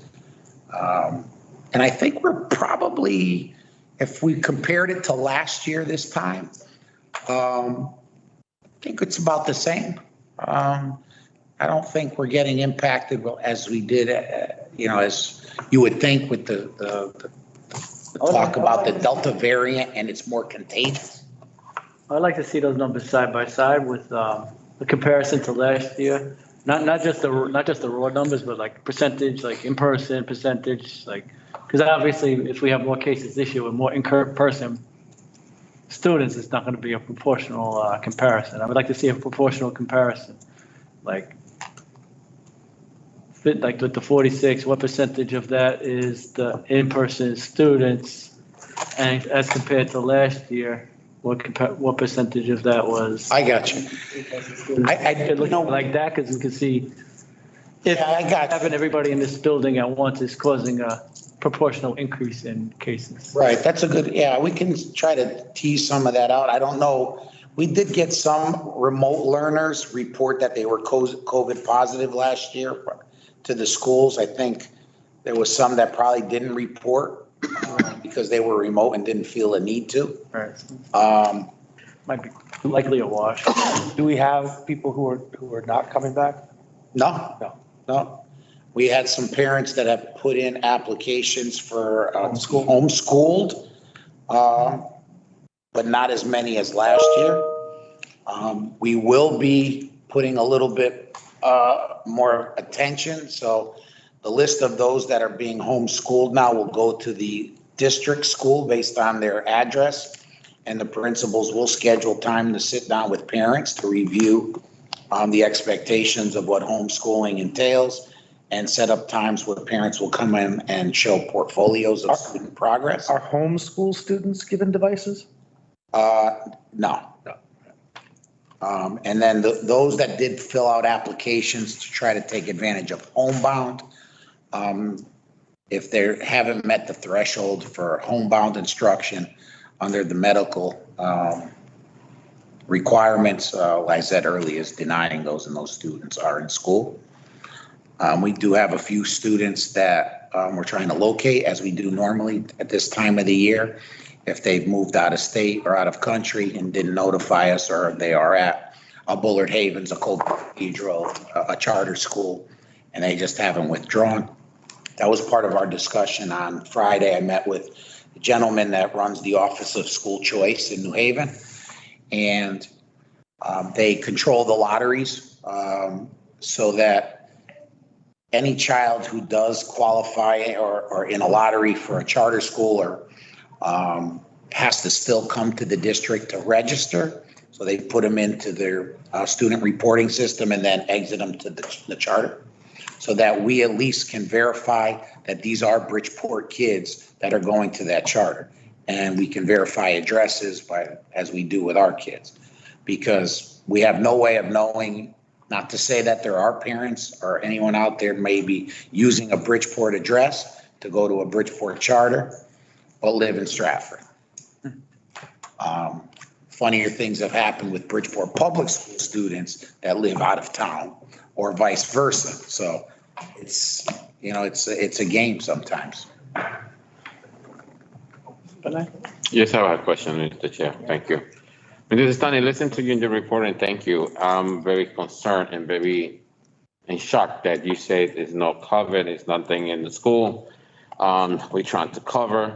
And I think we're probably, if we compared it to last year this time, I think it's about the same. I don't think we're getting impacted as we did, as you would think with the talk about the Delta variant and it's more contagious. I'd like to see those numbers side by side with the comparison to last year. Not just the raw numbers, but like percentage, like in-person percentage, like, because obviously if we have more cases this year with more in-person students, it's not going to be a proportional comparison. I would like to see a proportional comparison, like with the 46, what percentage of that is the in-person students, and as compared to last year, what percentage of that was? I got you. I look like that because we can see if having everybody in this building at once is causing a proportional increase in cases. Right, that's a good, we can try to tease some of that out. I don't know. We did get some remote learners report that they were COVID positive last year to the schools. I think there was some that probably didn't report because they were remote and didn't feel a need to. Right. Might be likely a wash. Do we have people who are not coming back? No. We had some parents that have put in applications for homeschooled, but not as many as last year. We will be putting a little bit more attention. So the list of those that are being homeschooled now will go to the district school based on their address. And the principals will schedule time to sit down with parents to review the expectations of what homeschooling entails and set up times where parents will come in and show portfolios of student progress. Are homeschool students given devices? No. And then those that did fill out applications to try to take advantage of homebound, if they haven't met the threshold for homebound instruction under the medical requirements, like I said earlier, is denying those, and those students are in school. We do have a few students that we're trying to locate, as we do normally at this time of the year. If they've moved out of state or out of country and didn't notify us, or they are at a Bullard Havens, a Cold Cathedral, a charter school, and they just haven't withdrawn. That was part of our discussion on Friday. I met with the gentleman that runs the Office of School Choice in New Haven, and they control the lotteries so that any child who does qualify or in a lottery for a charter school or has to still come to the district to register. So they put them into their student reporting system and then exit them to the charter, so that we at least can verify that these are Bridgeport kids that are going to that charter. And we can verify addresses as we do with our kids, because we have no way of knowing, not to say that there are parents or anyone out there maybe using a Bridgeport address to go to a Bridgeport charter, but live in Stratford. Funnier things have happened with Bridgeport public school students that live out of town, or vice versa. So it's a game sometimes. Yes, I have a question, Mr. Chair. Thank you. Mr. Stanley, listen to you in the report and thank you. I'm very concerned and very in shock that you say there's no COVID, there's nothing in the school. We're trying to cover.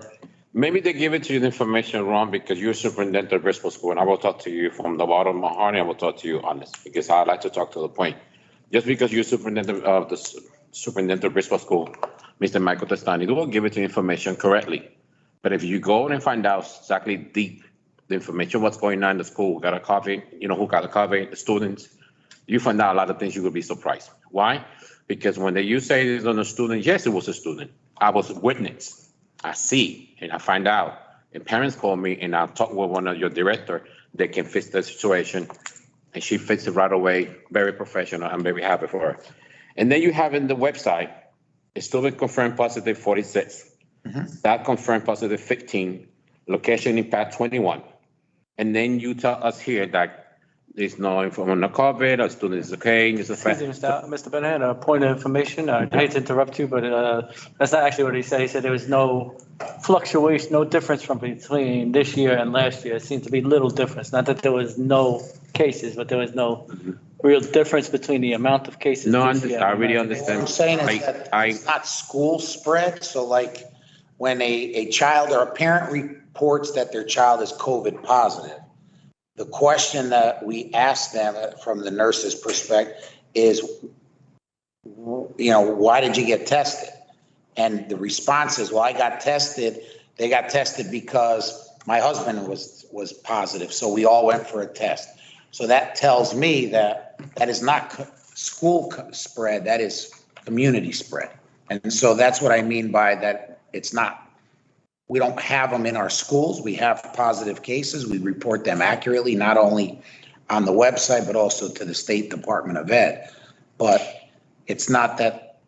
Maybe they give it to you the information wrong because you're superintendent of Bridgeport School, and I will talk to you from the bottom of my heart, and I will talk to you honest, because I like to talk to the point. Just because you're superintendent of Bridgeport School, Mr. Michael Testani, they will give it to you information correctly. But if you go and find out exactly the information, what's going on in the school, who got a COVID, who got a COVID, the students, you find out a lot of things you will be surprised. Why? Because when you say it's on a student, yes, it was a student. I was a witness. I see, and I find out. And parents call me, and I'll talk with one of your director. They can fix the situation, and she fixed it right away. Very professional. I'm very happy for her. And then you have in the website, a student confirmed positive 46. That confirmed positive 15. Location impact 21. And then you tell us here that there's no information on COVID, our student is okay. Excuse me, Mr. Bennett, a point of information. I hate to interrupt you, but that's not actually what he said. He said there was no fluctuation, no difference from between this year and last year. It seemed to be little difference. Not that there was no cases, but there was no real difference between the amount of cases. No, I really understand. What I'm saying is that it's not school spread. So like when a child or a parent reports that their child is COVID positive, the question that we ask them from the nurse's perspective is, why did you get tested? And the response is, well, I got tested. They got tested because my husband was positive. So we all went for a test. So that tells me that is not school spread, that is community spread. And so that's what I mean by that. It's not, we don't have them in our schools. We have positive cases. We report them accurately, not only on the website, but also to the State Department of Ed. But it's not that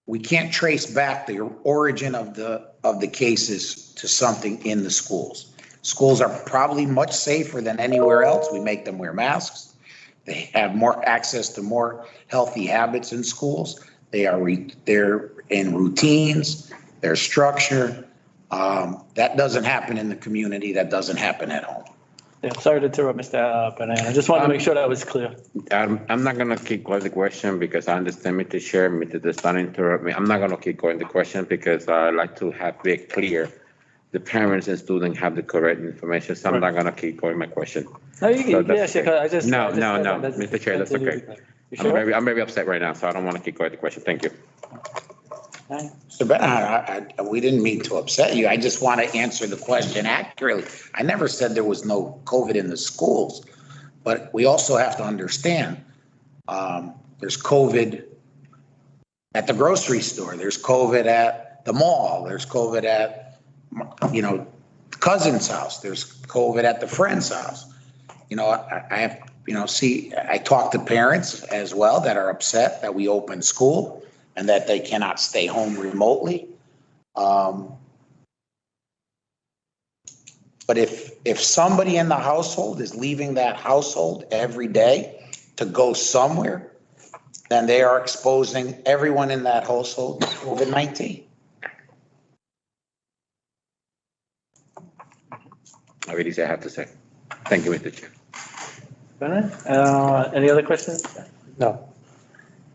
we can't trace back the origin of the cases to something in the schools. Schools are probably much safer than anywhere else. We make them wear masks. They have more access to more healthy habits in schools. They're in routines, their structure. That doesn't happen in the community. That doesn't happen at home. Yeah, sorry to interrupt, Mr. Bennett. I just wanted to make sure that was clear. I'm not going to keep going the question because I understand Mr. Chair, Mr. Destan interrupt me. I'm not going to keep going the question because I like to have it clear. The parents and students have the correct information, so I'm not going to keep going my question. No, you can, No, Mr. Chair, that's okay. Sure? I'm very upset right now, so I don't want to keep going the question. Thank you. Mr. Bennett, we didn't mean to upset you. I just want to answer the question accurately. I never said there was no COVID in the schools, but we also have to understand there's COVID at the grocery store. There's COVID at the mall. There's COVID at, cousin's house. There's COVID at the friend's house. I talk to parents as well that are upset that we open school and that they cannot stay home remotely. But if somebody in the household is leaving that household every day to go somewhere, then they are exposing everyone in that household to COVID-19. I really say I have to say. Thank you, Mr. Chair. Bennett, any other questions? No.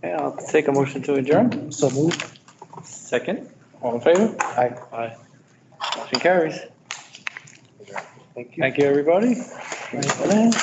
Okay, I'll take a motion to adjourn. So moved. Second, all in favor? Aye. Aye. Motion carries. Thank you. Thank you, everybody. Thanks, Bennett.